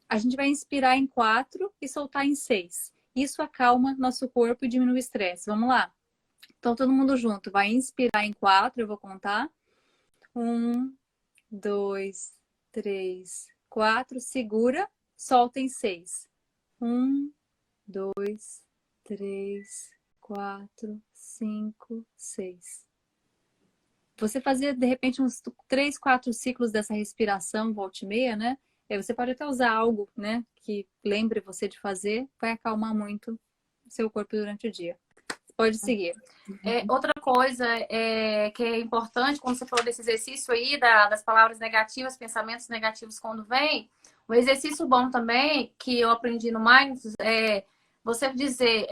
A gente vai inspirar em 4 e soltar em 6. Isso acalma nosso corpo e diminui o estresse. Vamos lá? Então, todo mundo junto. Vai inspirar em 4, eu vou contar. 1, 2, 3, 4. Segura, solta em 6. 1, 2, 3, 4, 5, 6. Você fazer, de repente, uns 3, 4 ciclos dessa respiração, volta e meia, né? Você pode até usar algo, né, que lembre você de fazer, vai acalmar muito o seu corpo durante o dia. Pode seguir. Outra coisa que é importante, quando você falou desse exercício aí, das palavras negativas, pensamentos negativos quando vem, um exercício bom também, que eu aprendi no Mindfulness, é você dizer,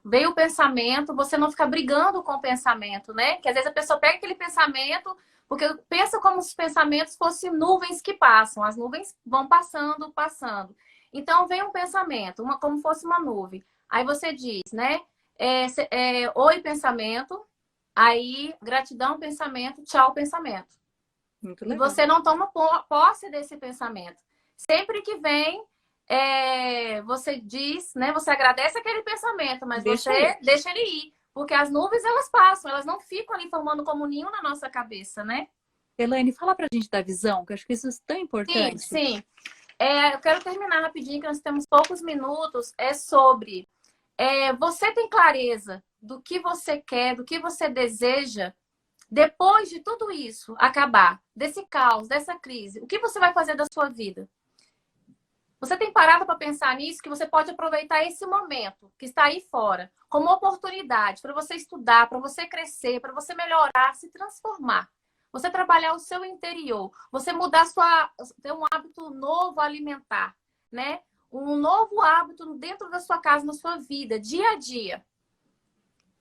veio o pensamento, você não ficar brigando com o pensamento, né? Que às vezes a pessoa pega aquele pensamento, porque pensa como se os pensamentos fossem nuvens que passam, as nuvens vão passando, passando. Então vem um pensamento, como fosse uma nuvem. Aí você diz, né? Oi, pensamento. Aí, gratidão, pensamento. Tchau, pensamento. Muito E legal. você não toma posse desse pensamento. Sempre que vem, você diz, né? Você agradece aquele pensamento, mas você deixa ele ir. Porque as nuvens, elas passam, elas não ficam ali formando como ninho na nossa cabeça, né? Elaine, fala pra gente da visão, que eu acho que isso é tão Sim, importante. sim. Eu quero terminar rapidinho, que nós temos poucos minutos. É sobre você tem clareza do que você quer, do que você deseja, depois de tudo isso acabar, desse caos, dessa crise, o que você vai fazer da sua vida? Você tem parado para pensar nisso, que você pode aproveitar esse momento que está aí fora como oportunidade para você estudar, para você crescer, para você melhorar, se transformar. Você trabalhar o seu interior, você mudar ter um hábito novo alimentar, né? Um novo hábito dentro da sua casa, na sua vida, dia a dia.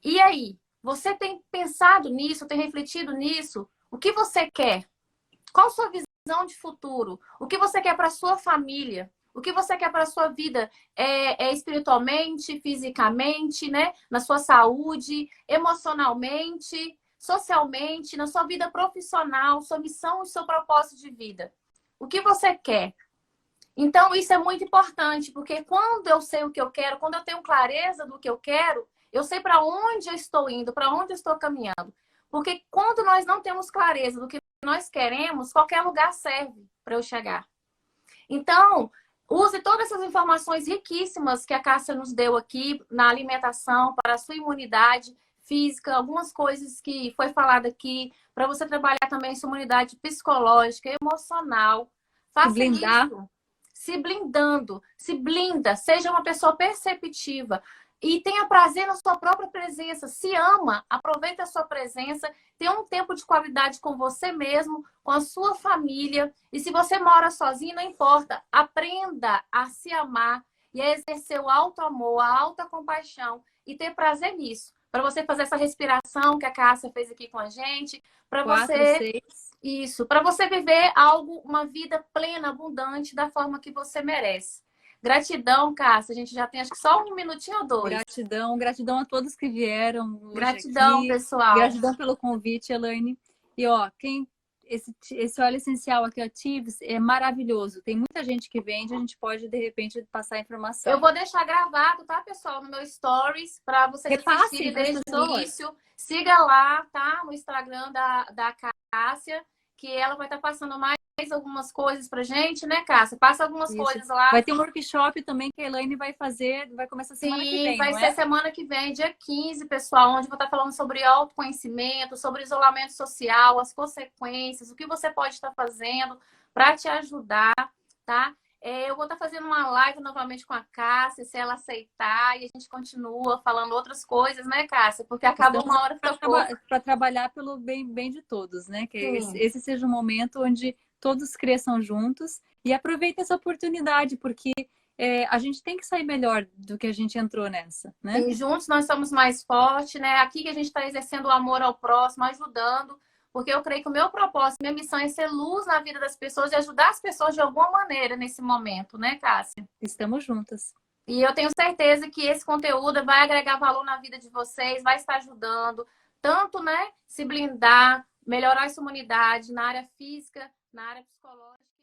E aí, você tem pensado nisso, tem refletido nisso? O que você quer? Qual a sua visão de futuro? O que você quer para a sua família? O que você quer para a sua vida espiritualmente, fisicamente, né? Na sua saúde, emocionalmente, socialmente, na sua vida profissional, sua missão e seu propósito de vida. O que você quer? Então, isso é muito importante, porque quando eu sei o que eu quero, quando eu tenho clareza do que eu quero, eu sei para onde eu estou indo, para onde eu estou caminhando. Porque quando nós não temos clareza do que nós queremos, qualquer lugar serve para eu chegar. Então, use todas essas informações riquíssimas que a Cássia nos deu aqui na alimentação, para a sua imunidade física, algumas coisas que foi falado aqui, para você trabalhar também sua imunidade psicológica, emocional. Se Faça blindar. isso se blindando, se blinda, seja uma pessoa perceptiva e tenha prazer na sua própria presença, se ama, aproveite a sua presença, tenha um tempo de qualidade com você mesmo, com a sua família, e se você mora sozinho, não importa, aprenda a se amar e a exercer o alto amor, a alta compaixão e ter prazer nisso. Para você fazer essa respiração que a Cássia fez aqui com a gente, para 4, você 6. isso, para você viver algo, uma vida plena, abundante, da forma que você merece. Gratidão, Cássia. A gente já tem acho que só um minutinho ou dois. Gratidão, gratidão a todos que vieram hoje Gratidão, aqui. pessoal. Gratidão pelo convite, Elaine. E ó, esse óleo essencial aqui, ó, Tives, é maravilhoso. Tem muita gente que vende, a gente pode de repente passar a Eu informação. vou deixar gravado, tá, pessoal, no meu stories, para vocês assistirem Repassem para as desde o pessoas. início. Siga lá, tá, no Instagram da Cássia, que ela vai estar passando mais algumas coisas pra gente, né, Cássia? Passa algumas coisas lá. Vai ter um workshop também que a Elaine vai fazer, vai começar semana que vem, Vai não ser é? semana que vem, dia 15, pessoal, onde eu vou estar falando sobre autoconhecimento, sobre isolamento social, as consequências, o que você pode estar fazendo para te ajudar, tá? Eu vou estar fazendo uma live novamente com a Cássia, se ela aceitar, e a gente continua falando outras coisas, né, Cássia? Porque acaba uma hora fica pouco. Para trabalhar pelo bem de todos, né? Que Sim. esse seja um momento onde todos cresçam juntos e aproveite essa oportunidade, porque a gente tem que sair melhor do que a gente entrou nessa, né? E juntos nós somos mais fortes, né? Aqui que a gente está exercendo o amor ao próximo, ajudando, porque eu creio que o meu propósito, minha missão é ser luz na vida das pessoas e ajudar as pessoas de alguma maneira nesse momento, né, Cássia? Estamos juntas. E eu tenho certeza que esse conteúdo vai agregar valor na vida de vocês, vai estar ajudando, tanto, né, se blindar, melhorar a sua imunidade na área física, na área psicológica.